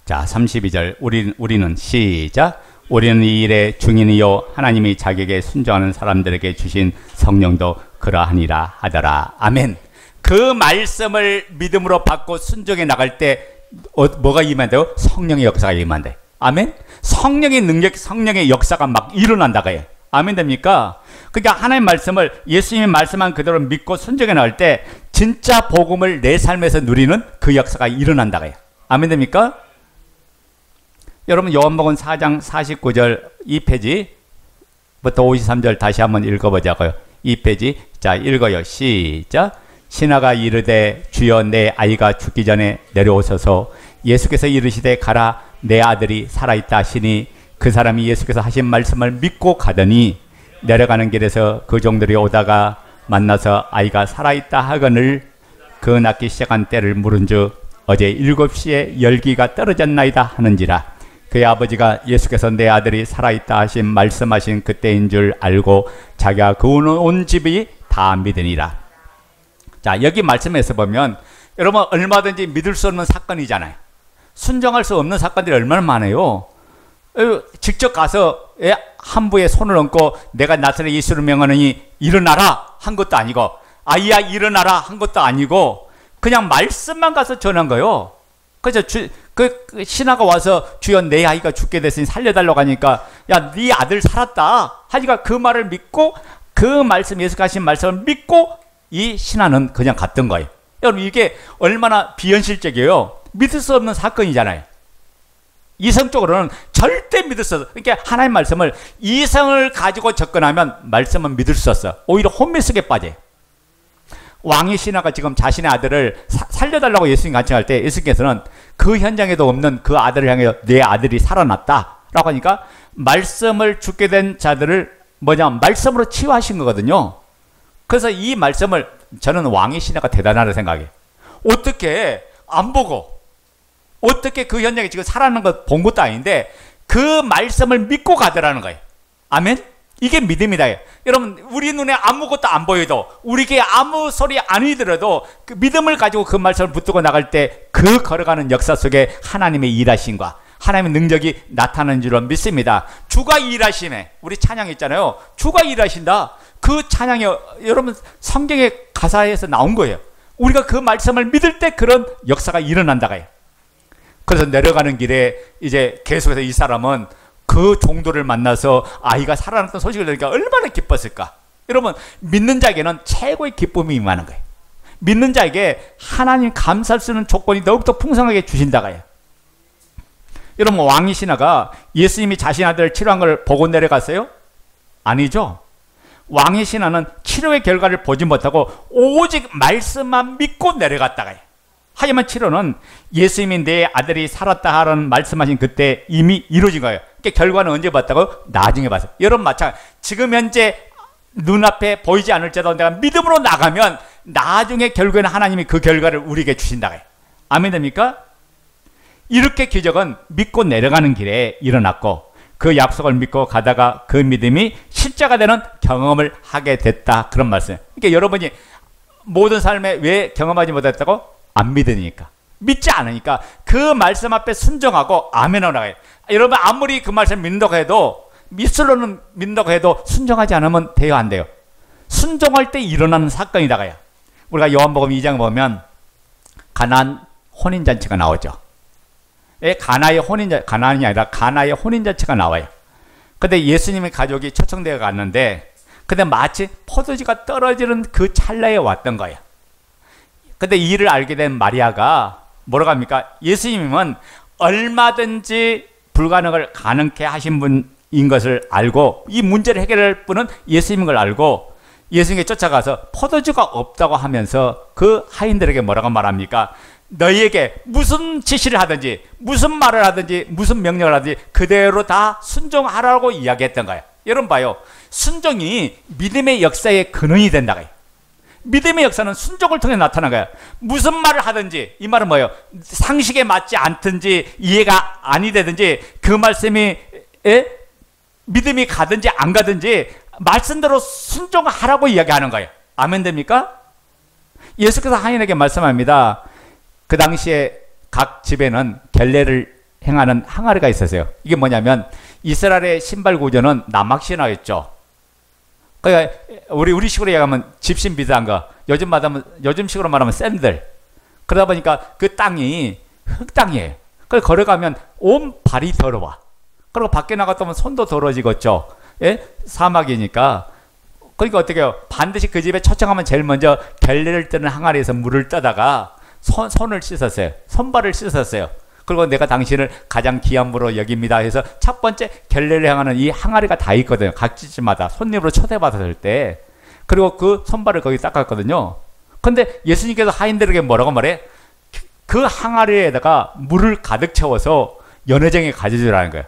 자, 32절. 우리는 시작. 우리는 이 일의 증인이요 하나님이 자기에게 순종하는 사람들에게 주신 성령도 그러하니라 하더라. 아멘. 그 말씀을 믿음으로 받고 순종해 나갈 때 뭐가 임한대요? 성령의 역사가 임한대. 아멘. 성령의 능력, 성령의 역사가 막 일어난다고 해요. 아멘 됩니까? 그러니까 하나님의 말씀을 예수님이 말씀한 그대로 믿고 순종해 나갈 때 진짜 복음을 내 삶에서 누리는 그 역사가 일어난다고 해요. 아멘 됩니까? 여러분 요한복음 4장 49절 2페이지부터 53절 다시 한번 읽어보자고요. 2페이지. 자, 읽어요. 시작. 신하가 이르되 주여 내 아이가 죽기 전에 내려오소서. 예수께서 이르시되 가라 내 아들이 살아있다 하시니 그 사람이 예수께서 하신 말씀을 믿고 가더니 내려가는 길에서 그 종들이 오다가 만나서 아이가 살아있다 하거늘 그 낳기 시작한 때를 물은즉 어제 7시에 열기가 떨어졌나이다 하는지라. 그의 아버지가 예수께서 내 아들이 살아있다 하신 말씀하신 그때인 줄 알고 자기가 그 온 집이 다 믿으니라. 자, 여기 말씀에서 보면 여러분 얼마든지 믿을 수 없는 사건이잖아요. 순종할 수 없는 사건들이 얼마나 많아요. 직접 가서 한부에 손을 얹고 내가 나사렛 예수를 명하느니 일어나라 한 것도 아니고 아이야 일어나라 한 것도 아니고 그냥 말씀만 가서 전한 거예요. 그래서 그 신하가 와서 주여 내 아이가 죽게 됐으니 살려달라고 하니까 야 네 아들 살았다 하니까 그 말을 믿고 그 말씀 예수가 하신 말씀을 믿고 이 신하는 그냥 갔던 거예요. 여러분 이게 얼마나 비현실적이에요. 믿을 수 없는 사건이잖아요. 이성적으로는 절대 믿을 수 없어. 그러니까 하나님 말씀을 이성을 가지고 접근하면 말씀은 믿을 수 없어. 오히려 혼미 속에 빠져요. 왕의 신하가 지금 자신의 아들을 살려달라고 예수님 간청할 때 예수님께서는 그 현장에도 없는 그 아들을 향해 내 아들이 살아났다 라고 하니까 말씀을 죽게 된 자들을 말씀으로 치유하신 거거든요. 그래서 이 말씀을 저는 왕의 신하가 대단하다고 생각해요. 어떻게 안 보고 어떻게 그 현장에 지금 살아나는 거 본 것도 아닌데 그 말씀을 믿고 가더라는 거예요. 아멘? 이게 믿음이다. 여러분 우리 눈에 아무것도 안 보여도 우리에게 아무 소리 아니더라도 그 믿음을 가지고 그 말씀을 붙들고 나갈 때 그 걸어가는 역사 속에 하나님의 일하심과 하나님의 능력이 나타나는 줄로 믿습니다. 주가 일하심에 우리 찬양 있잖아요. 주가 일하신다. 그 찬양이 여러분 성경의 가사에서 나온 거예요. 우리가 그 말씀을 믿을 때 그런 역사가 일어난다고 해요. 그래서 내려가는 길에 이제 계속해서 이 사람은 그 종도를 만나서 아이가 살아났던 소식을 들으니까 얼마나 기뻤을까. 여러분 믿는 자에게는 최고의 기쁨이 임하는 거예요. 믿는 자에게 하나님 감사할 수 있는 조건이 더욱더 풍성하게 주신다가요. 여러분, 왕이 신하가 예수님이 자신 아들을 치료한 걸 보고 내려갔어요? 아니죠. 왕의 신하는 치료의 결과를 보지 못하고 오직 말씀만 믿고 내려갔다가요. 하지만 치료는 예수님이 내 아들이 살았다 하는 말씀하신 그때 이미 이루어진 거예요. 그러니까 결과는 언제 봤다고? 나중에 봤어요. 여러분 마찬가지. 지금 현재 눈앞에 보이지 않을지라도 내가 믿음으로 나가면 나중에 결국에는 하나님이 그 결과를 우리에게 주신다고요. 아멘 됩니까? 이렇게 기적은 믿고 내려가는 길에 일어났고 그 약속을 믿고 가다가 그 믿음이 실제가 되는 경험을 하게 됐다. 그런 말씀이에요. 그러니까 여러분이 모든 삶에 왜 경험하지 못했다고? 안 믿으니까. 믿지 않으니까 그 말씀 앞에 순종하고 아멘하고 나가요. 여러분 아무리 그 말씀 믿는다고 해도 미술로는 믿는다고 해도 순종하지 않으면 돼요, 안 돼요? 순종할 때 일어나는 사건이다가요. 우리가 요한복음 2장 보면 가나안 혼인잔치가 나오죠. 가나의 가나안이 아니라 가나의 혼인잔치가 나와요. 근데 예수님의 가족이 초청되어 갔는데 근데 마치 포도주가 떨어지는 그 찰나에 왔던 거예요. 근데 이 일을 알게 된 마리아가 뭐라고 합니까? 예수님은 얼마든지 불가능을 가능케 하신 분인 것을 알고 이 문제를 해결할 분은 예수님인 걸 알고 예수님께 쫓아가서 포도주가 없다고 하면서 그 하인들에게 뭐라고 말합니까? 너희에게 무슨 지시를 하든지 무슨 말을 하든지 무슨 명령을 하든지 그대로 다 순종하라고 이야기했던 거예요. 여러분 봐요. 순종이 믿음의 역사의 근원이 된다고요. 믿음의 역사는 순종을 통해 나타난 거예요. 무슨 말을 하든지 이 말은 뭐예요? 상식에 맞지 않든지 이해가 아니 되든지 그 말씀이 믿음이 가든지 안 가든지 말씀대로 순종하라고 이야기하는 거예요. 아멘 됩니까? 예수께서 하인에게 말씀합니다. 그 당시에 각 집에는 결례를 행하는 항아리가 있었어요. 이게 뭐냐면 이스라엘의 신발 구조는 남학신화였죠. 그러니까 우리 식으로 얘기하면 집신 비슷한 거, 요즘 식으로 말하면 샌들. 그러다 보니까 그 땅이 흙땅이에요. 그래서 걸어가면 온 발이 더러워. 그리고 밖에 나갔다 오면 손도 더러워지겠죠. 예? 사막이니까. 그러니까 어떻게 해요? 반드시 그 집에 초청하면 제일 먼저 결례를 뜨는 항아리에서 물을 떠다가 손을 씻었어요. 손발을 씻었어요. 그리고 내가 당신을 가장 귀한 분으로 여깁니다 해서 첫 번째 결례를 향하는 이 항아리가 다 있거든요. 각 집마다 손님으로 초대받았을 때. 그리고 그 손발을 거기 닦았거든요. 근데 예수님께서 하인들에게 뭐라고 말해? 그 항아리에다가 물을 가득 채워서 연회장에 가져주라는 거예요.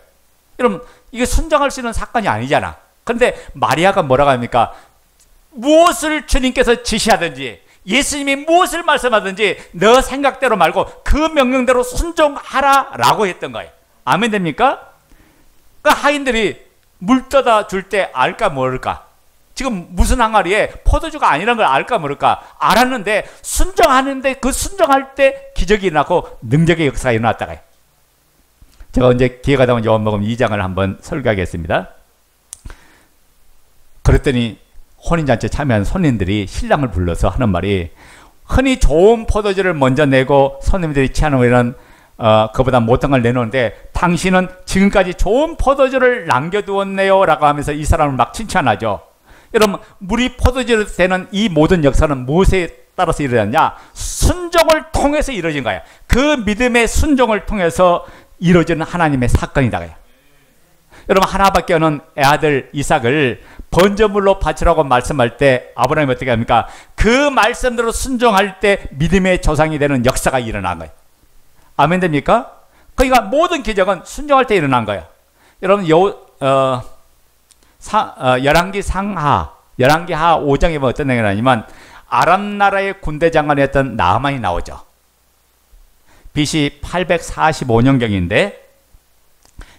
여러분 이게 순종할 수 있는 사건이 아니잖아. 근데 마리아가 뭐라고 합니까? 무엇을 주님께서 지시하든지 예수님이 무엇을 말씀하든지 너 생각대로 말고 그 명령대로 순종하라 라고 했던 거예요. 아멘 됩니까? 그러니까 하인들이 물 떠다 줄 때 알까 모를까? 지금 무슨 항아리에 포도주가 아니라는 걸 알까 모를까? 알았는데 순종하는데 그 순종할 때 기적이 일어나고 능력의 역사가 일어났다고요. 제가 언제 기회가 되면 요한복음 2장을 한번 설교하겠습니다. 그랬더니 혼인잔치에 참여한 손님들이 신랑을 불러서 하는 말이 흔히 좋은 포도주를 먼저 내고 손님들이 취하는 후에는 그보다 못한 걸 내놓는데 당신은 지금까지 좋은 포도주를 남겨두었네요 라고 하면서 이 사람을 막 칭찬하죠. 여러분 물이 포도주로 되는 이 모든 역사는 무엇에 따라서 일어났냐? 순종을 통해서 이루어진 거예요. 그 믿음의 순종을 통해서 이루어지는 하나님의 사건이다. 여러분 하나밖에 없는 애아들 이삭을 번제물로 바치라고 말씀할 때 아브라함이 어떻게 합니까? 그 말씀대로 순종할 때 믿음의 조상이 되는 역사가 일어난 거예요. 아멘 됩니까? 그러니까 모든 기적은 순종할 때 일어난 거예요. 여러분 열왕기 하하 5장에 보면 어떤 내용이 나냐면 아람 나라의 군대 장관이었던 나아만이 나오죠. BC 845년경인데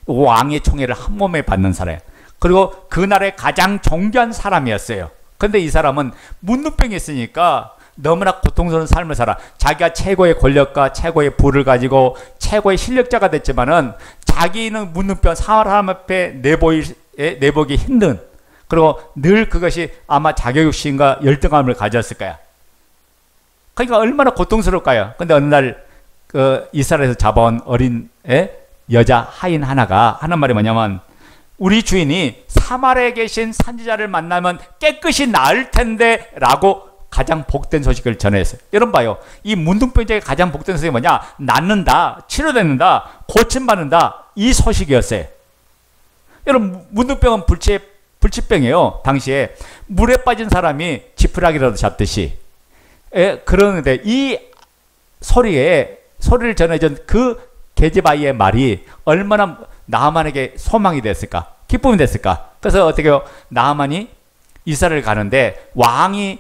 왕의 총애를 한 몸에 받는 사람, 그리고 그 나라의 가장 존귀한 사람이었어요. 근데 이 사람은 문둥병이 있으니까 너무나 고통스러운 삶을 살아. 자기가 최고의 권력과 최고의 부를 가지고 최고의 실력자가 됐지만은 자기는 문둥병 사람 앞에 내보기 힘든, 그리고 늘 그것이 아마 자격욕심과 열등감을 가졌을 거야. 그러니까 얼마나 고통스러울까요? 근데 어느 날 그 이스라엘에서 잡아온 어린 여자 하인 하나가 하는 말이 뭐냐면 우리 주인이 사마리아에 계신 선지자를 만나면 깨끗이 나을 텐데 라고 가장 복된 소식을 전했어요. 여러분 봐요. 이 문둥병자의 가장 복된 소식이 뭐냐? 낫는다, 치료된다, 고침받는다, 이 소식이었어요. 여러분, 문둥병은 불치병이에요. 당시에 물에 빠진 사람이 지푸라기라도 잡듯이. 그러는데 이 소리를 전해준 그 게즈바이의 말이 얼마나 나하만에게 소망이 됐을까? 기쁨이 됐을까? 그래서 어떻게 해요? 나하만이 이스라엘을 가는데 왕이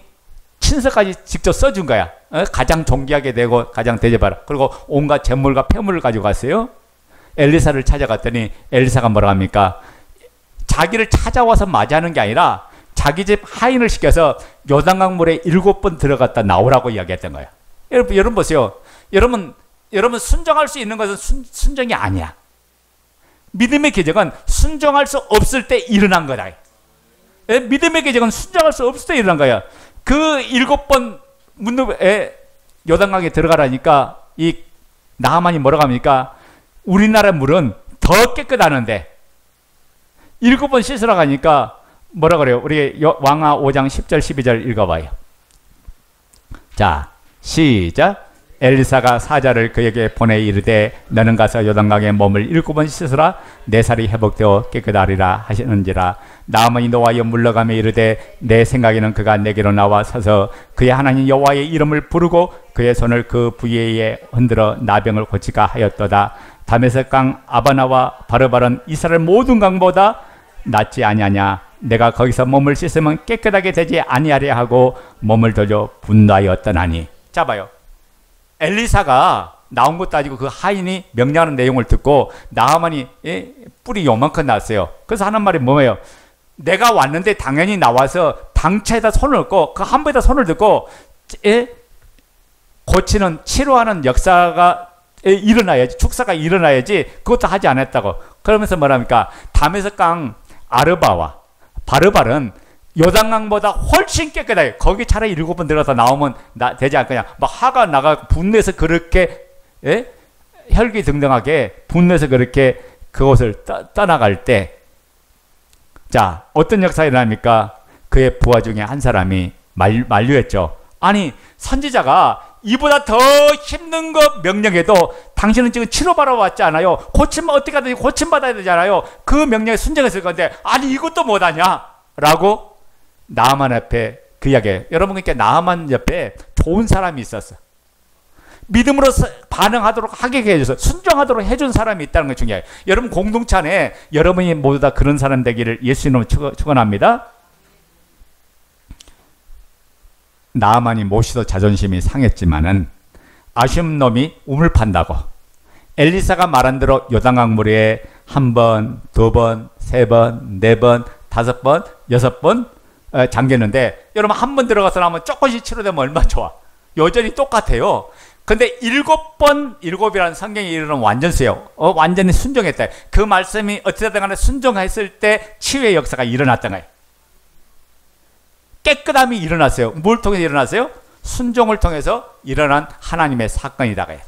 친서까지 직접 써준 거야. 가장 존귀하게 되고 가장 대접하라. 그리고 온갖 재물과 폐물을 가지고 갔어요. 엘리사를 찾아갔더니 엘리사가 뭐라 합니까? 자기를 찾아와서 맞이하는 게 아니라 자기 집 하인을 시켜서 요단강물에 7번 들어갔다 나오라고 이야기했던 거예요. 여러분 보세요. 여러분 순종할 수 있는 것은 순종이 아니야. 믿음의 기적은 순종할 수 없을 때 일어난 거다. 믿음의 기적은 순종할 수 없을 때 일어난 거야. 그 7번 문둥에 요단강에 들어가라니까 이 나하만이 뭐라고 합니까? 우리나라 물은 더 깨끗하는데 7번 씻으러 가니까 뭐라 그래요? 우리 왕하 5장 10절 12절 읽어봐요. 자, 시작. 엘리사가 사자를 그에게 보내 이르되 너는 가서 요단강에 몸을 7번 씻으라 내 살이 회복되어 깨끗하리라 하시는지라. 나하만이 노하여 물러가며 이르되 내 생각에는 그가 내게로 나와 서서 그의 하나님 여호와의 이름을 부르고 그의 손을 그 부위에 흔들어 나병을 고치까 하였도다. 다메섹 강 아바나와 바르바른 이스라엘 모든 강보다 낫지 아니하냐. 내가 거기서 몸을 씻으면 깨끗하게 되지 아니하려 하고 몸을 돌려 분노하여 떠나니. 자 봐요. 엘리사가 나온 것도 아니고 그 하인이 명령하는 내용을 듣고 나하만이 뿔이 요만큼 났어요. 그래서 하는 말이 뭐예요? 내가 왔는데 당연히 나와서 당차에다 손을 얹고 그 한 번에다 손을 넣고 고치는 치료하는 역사가 일어나야지, 축사가 일어나야지. 그것도 하지 않았다고. 그러면서 뭐랍니까? 다메섹 강 아르바와 바르발은 요단강보다 훨씬 깨끗해요. 거기 차라리 7번 들어가서 나오면 되지 않겠냐. 막 화가 나가 분내서 그렇게 혈기 등등하게 분내서 그렇게 그곳을 떠나갈 때, 자 어떤 역사가 일어납니까? 그의 부하 중에 한 사람이 만류했죠. 아니 선지자가 이보다 더 힘든 거 명령해도 당신은 지금 치료받아 왔지 않아요? 어떻게 하든지 고침받아야 되잖아요. 그 명령에 순종했을 건데 아니 이것도 못하냐? 라고 나하만 옆에 그 이야기예요. 여러분, 그러니까 나하만 옆에 좋은 사람이 있었어. 믿음으로 반응하도록 하게 해줘서 순종하도록 해준 사람이 있다는 게 중요해요. 여러분 공동체 안에 여러분이 모두 다 그런 사람 되기를 예수 이름으로 축원합니다. 나하만이 몹시도 자존심이 상했지만은 아쉬운 놈이 우물 판다고 엘리사가 말한 대로 요단강물에 1번, 2번, 3번, 4번, 5번, 6번 잠겼는데 여러분 한 번 들어가서 나면 조금씩 치료되면 얼마나 좋아. 여전히 똑같아요. 근데 7번, 7이라는 성경이 이르는 완전수예요. 완전히 순종했다. 그 말씀이 어찌됐든 간에 순종했을 때 치유의 역사가 일어났던 거예요. 깨끗함이 일어났어요. 뭘 통해서 일어났어요? 순종을 통해서 일어난 하나님의 사건이다가요.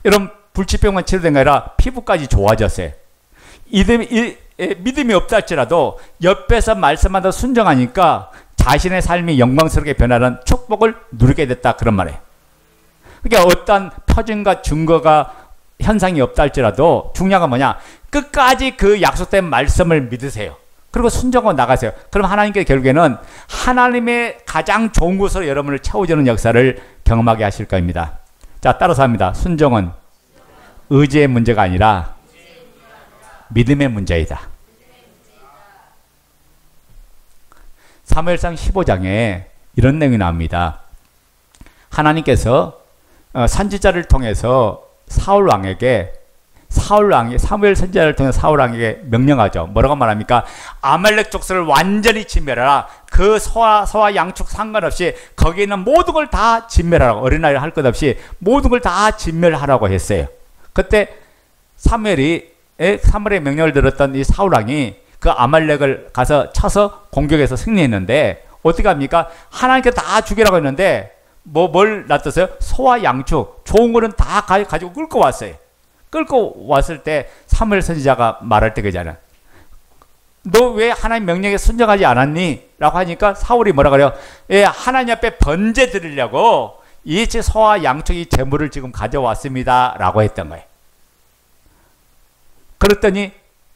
여러분 불치병만 치료된 게 아니라 피부까지 좋아졌어요. 믿음이 없다 할지라도 옆에서 말씀하다 순종하니까 자신의 삶이 영광스럽게 변하는 축복을 누리게 됐다, 그런 말이에요. 그러니까 어떤 표징과 증거가 현상이 없다 할지라도 중요한 건 뭐냐? 끝까지 그 약속된 말씀을 믿으세요. 그리고 순종하고 나가세요. 그럼 하나님께서 결국에는 하나님의 가장 좋은 곳으로 여러분을 채워주는 역사를 경험하게 하실 겁니다. 자, 따라서 합니다. 순종은 의지의 문제가 아니라 믿음의 문제이다. 사무엘상 15장에 이런 내용이 나옵니다. 하나님께서 선지자를 통해서 사무엘 선지자를 통해 사울 왕에게 명령하죠. 뭐라고 말합니까? 아말렉 족속을 완전히 진멸하라. 그 소와 양축 상관없이 거기 있는 모든 걸 다 진멸하라고. 어린아이를 할 것 없이 모든 걸 다 진멸하라고 했어요. 그때 사무엘의 명령을 들었던 이 사울 왕이 그 아말렉을 가서 쳐서 공격해서 승리했는데 어떻게 합니까? 하나님께서 다 죽이라고 했는데 뭘 놔뒀어요? 소와 양축 좋은 거는 다 가지고 끌고 왔어요. 끌고 왔을 때 사무엘 선지자가 말할 때 그잖아요. 너 왜 하나님 명령에 순종하지 않았니? 라고 하니까 사울이 뭐라 그래요? 예, 하나님 앞에 번제 드리려고 이 소와 양쪽이 제물을 지금 가져왔습니다. 라고 했던 거예요. 그랬더니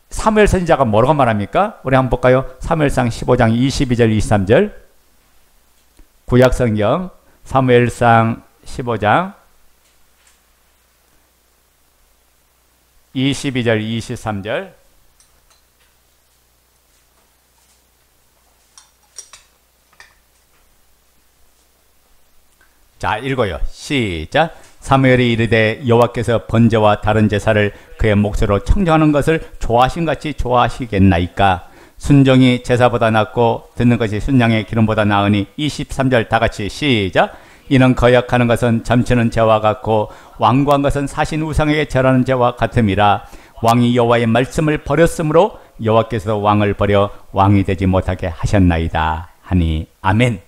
사무엘 선지자가 뭐라고 말합니까? 우리 한번 볼까요? 사무엘상 15장 22절 23절 구약성경 사무엘상 15장 22절 23절 자, 읽어요. 시작. 사무엘이 이르되 여호와께서 번제와 다른 제사를 그의 몫으로 청정하는 것을 좋아하신같이 좋아하시겠나이까. 순종이 제사보다 낫고 듣는 것이 순양의 기름보다 나으니. 23절 다같이 시작. 이는 거역하는 것은 점치는 죄와 같고 완고한 것은 사신 우상에게 절하는 죄와 같음이라. 왕이 여호와의 말씀을 버렸으므로 여호와께서 왕을 버려 왕이 되지 못하게 하셨나이다 하니. 아멘.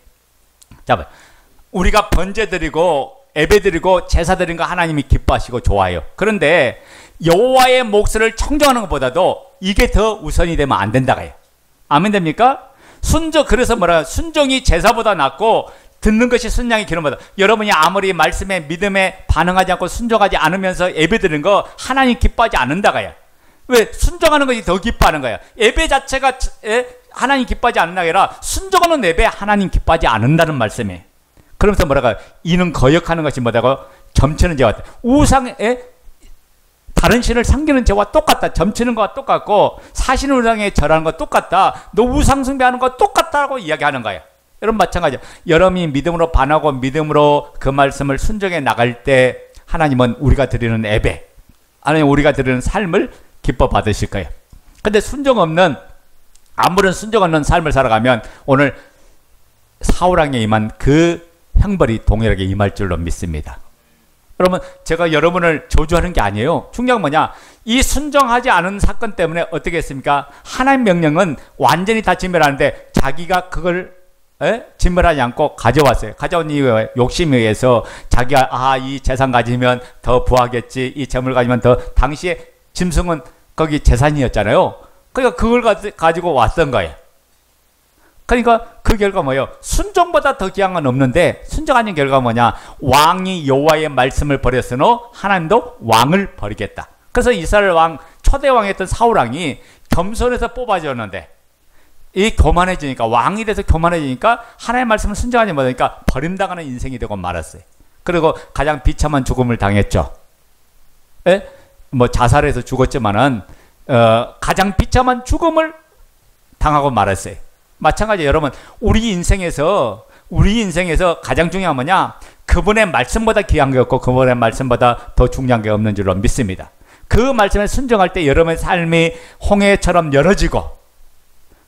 자, 우리가 번제 드리고 예배 드리고 제사 드리는 거 하나님이 기뻐하시고 좋아해요. 그런데 여호와의 몫을 청정하는 것보다도 이게 더 우선이 되면 안 된다고요. 아멘 됩니까? 그래서 뭐라, 순종이 제사보다 낫고 듣는 것이 순양의 기름보다. 여러분이 아무리 말씀에 믿음에 반응하지 않고 순종하지 않으면서 예배 드리는 거 하나님 기뻐하지 않는다고요. 왜? 순종하는 것이 더 기뻐하는 거예요. 예배 자체가 하나님 기뻐하지 않는다가 아니라 순종하는 예배 하나님 기뻐하지 않는다는 말씀이에요. 그러면서 뭐라고, 이는 거역하는 것이 뭐라고? 점치는 죄와 같다. 우상에 다른 신을 섬기는 죄와 똑같다. 점치는 것과 똑같고 사신 우상에 절하는 것 똑같다. 너 우상 숭배하는 것 똑같다고 이야기하는 거예요. 여러분 마찬가지예요. 여러분이 믿음으로 반하고 믿음으로 그 말씀을 순종해 나갈 때 하나님은 우리가 드리는 예배, 하나님 우리가 드리는 삶을 기뻐 받으실 거예요. 근데 아무런 순종 없는 삶을 살아가면 오늘 사울왕에 임한 그 형벌이 동일하게 임할 줄로 믿습니다. 여러분, 제가 여러분을 저주하는 게 아니에요. 중요한 뭐냐? 이 순종하지 않은 사건 때문에 어떻게 했습니까? 하나님 명령은 완전히 다 진멸하는데 자기가 그걸 진멸하지 않고 가져왔어요. 가져온 이유에 욕심에 의해서 자기가 이 재산 가지면 더 부하겠지, 이 재물 가지면 더. 당시에 짐승은 거기 재산이었잖아요. 그러니까 그걸 가지고 왔던 거예요. 그러니까 그 결과 뭐예요? 순종보다 더 귀한 건 없는데 순종하는 결과가 뭐냐? 왕이 여호와의 말씀을 버렸으니 하나님도 왕을 버리겠다. 그래서 이스라엘 왕 초대 왕이었던 사울 왕이 겸손해서 뽑아졌는데 이 교만해지니까, 왕이 돼서 교만해지니까 하나님의 말씀을 순종하지 못하니까 버림당하는 인생이 되고 말았어요. 그리고 가장 비참한 죽음을 당했죠. 뭐 자살해서 죽었지만은 가장 비참한 죽음을 당하고 말았어요. 마찬가지예요. 여러분, 우리 인생에서 가장 중요한 뭐냐? 그분의 말씀보다 귀한 게 없고 그분의 말씀보다 더 중요한 게 없는 줄로 믿습니다. 그 말씀에 순종할 때 여러분의 삶이 홍해처럼 열어지고,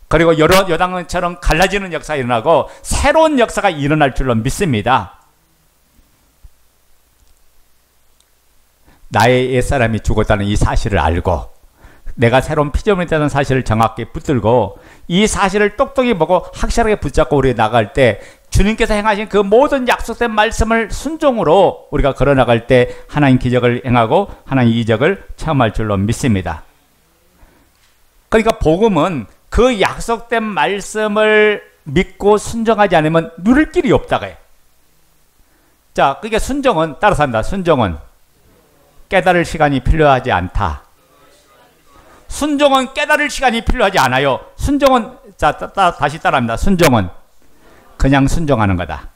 그리고 요단강처럼 갈라지는 역사가 일어나고 새로운 역사가 일어날 줄로 믿습니다. 나의 옛사람이 죽었다는 이 사실을 알고 내가 새로운 피조물이 되는 사실을 정확히 붙들고 이 사실을 똑똑히 보고 확실하게 붙잡고 우리 나갈 때 주님께서 행하신 그 모든 약속된 말씀을 순종으로 우리가 걸어나갈 때 하나님 기적을 행하고 하나님 이적을 체험할 줄로 믿습니다. 그러니까 복음은 그 약속된 말씀을 믿고 순종하지 않으면 누릴 길이 없다고 해요. 자, 그러니까 순종은 따라서 한다. 순종은 깨달을 시간이 필요하지 않다. 순종은 깨달을 시간이 필요하지 않아요. 순종은, 다시 따라합니다. 순종은 그냥 순종하는 거다.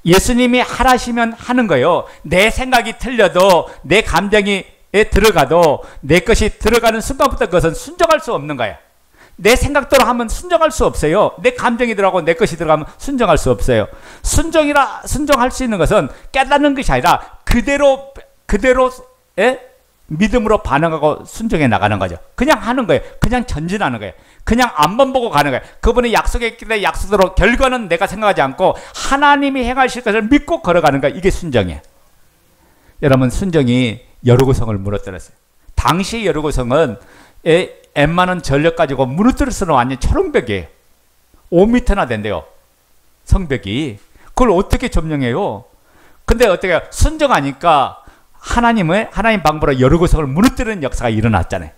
예수님이 하라시면 하는 거예요. 내 생각이 틀려도, 내 감정이 들어가도, 내 것이 들어가는 순간부터 그것은 순종할 수 없는 거예요. 내 생각대로 하면 순종할 수 없어요. 내 감정이 들어가고 내 것이 들어가면 순종할 수 없어요. 순종할 수 있는 것은 깨닫는 것이 아니라 그대로 믿음으로 반응하고 순종해 나가는 거죠. 그냥 하는 거예요. 그냥 전진하는 거예요. 그냥 앞만 보고 가는 거예요. 그분이 약속했기 때문에 약속대로, 결과는 내가 생각하지 않고 하나님이 행하실 것을 믿고 걸어가는 거예요. 이게 순종이에요. 여러분, 순종이 여리고성을 무너뜨렸어요. 당시 여리고성은 웬만한 전력 가지고 무너뜨려서는 완전 초롱벽이에요. 5m나 된대요. 성벽이. 그걸 어떻게 점령해요? 근데 어떻게 순종하니까 하나님 방법으로 여리고성을 무너뜨리는 역사가 일어났잖아요.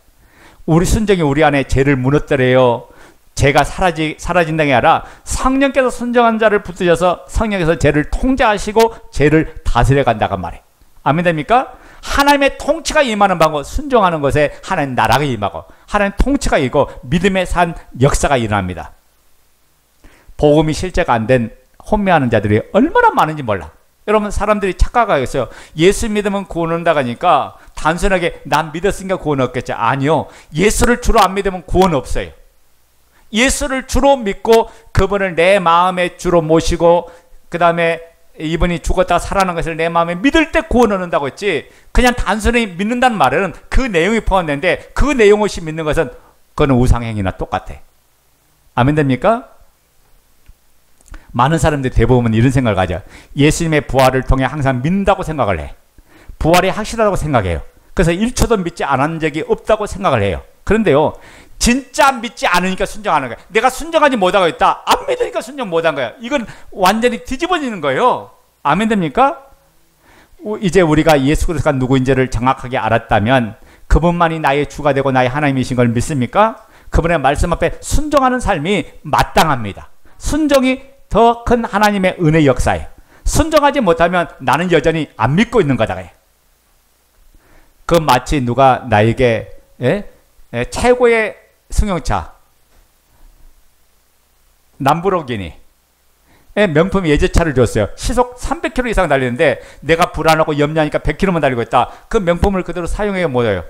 우리 순종이 우리 안에 죄를 무너뜨려요. 죄가 사라진다는 게 아니라 성령께서 순종한 자를 붙드셔서 성령께서 죄를 통제하시고 죄를 다스려 간다고 말해. 아멘 됩니까? 하나님의 통치가 임하는 방법, 순종하는 것에 하나님 나라가 임하고 하나님 통치가 있고 믿음의 산 역사가 일어납니다. 복음이 실제가 안 된 혼미하는 자들이 얼마나 많은지 몰라. 여러분, 사람들이 착각하겠어요. 예수 믿으면 구원 온다고 하니까 단순하게 난 믿었으니까 구원 없겠지. 아니요. 예수를 주로 안 믿으면 구원 없어요. 예수를 주로 믿고 그분을 내 마음의 주로 모시고 그 다음에 이분이 죽었다가 살아난 것을 내 마음에 믿을 때 구원 얻는다고 했지, 그냥 단순히 믿는다는 말은 그 내용이 포함되는데 그 내용 없이 믿는 것은 그거는 우상행위나 똑같아. 아멘 됩니까? 많은 사람들이 대부분 이런 생각을 가져. 예수님의 부활을 통해 항상 믿는다고 생각을 해. 부활이 확실하다고 생각해요. 그래서 1초도 믿지 않은 적이 없다고 생각을 해요. 그런데요, 진짜 믿지 않으니까 순종하는 거야. 내가 순종하지 못하고 있다. 안 믿으니까 순종 못한 거야. 이건 완전히 뒤집어지는 거예요. 아멘 됩니까? 이제 우리가 예수 그리스도가 누구인지를 정확하게 알았다면 그분만이 나의 주가 되고 나의 하나님이신 걸 믿습니까? 그분의 말씀 앞에 순종하는 삶이 마땅합니다. 순종이 더 큰 하나님의 은혜 역사예요. 순종하지 못하면 나는 여전히 안 믿고 있는 거다. 그 마치 누가 나에게 최고의 승용차 람보르기니 명품 예제차를 줬어요. 시속 300km 이상 달리는데 내가 불안하고 염려하니까 100km만 달리고 있다. 그 명품을 그대로 사용해 못해요.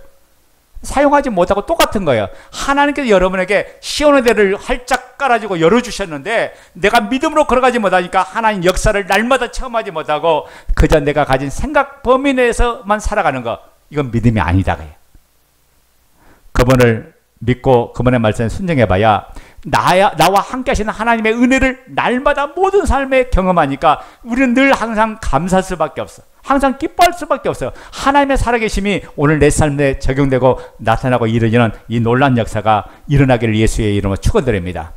사용하지 못하고 똑같은 거예요. 하나님께서 여러분에게 시온의 대를 활짝 깔아주고 열어주셨는데 내가 믿음으로 걸어가지 못하니까 하나님 역사를 날마다 체험하지 못하고 그저 내가 가진 생각 범위 내에서만 살아가는 거, 이건 믿음이 아니다. 그분을 믿고 그분의 말씀에 순종해봐야 나와 함께 하시는 하나님의 은혜를 날마다 모든 삶에 경험하니까 우리는 늘 항상 감사할 수밖에 없어. 항상 기뻐할 수밖에 없어요. 하나님의 살아계심이 오늘 내 삶에 적용되고 나타나고 이루어지는 이 놀라운 역사가 일어나기를 예수의 이름으로 축원드립니다.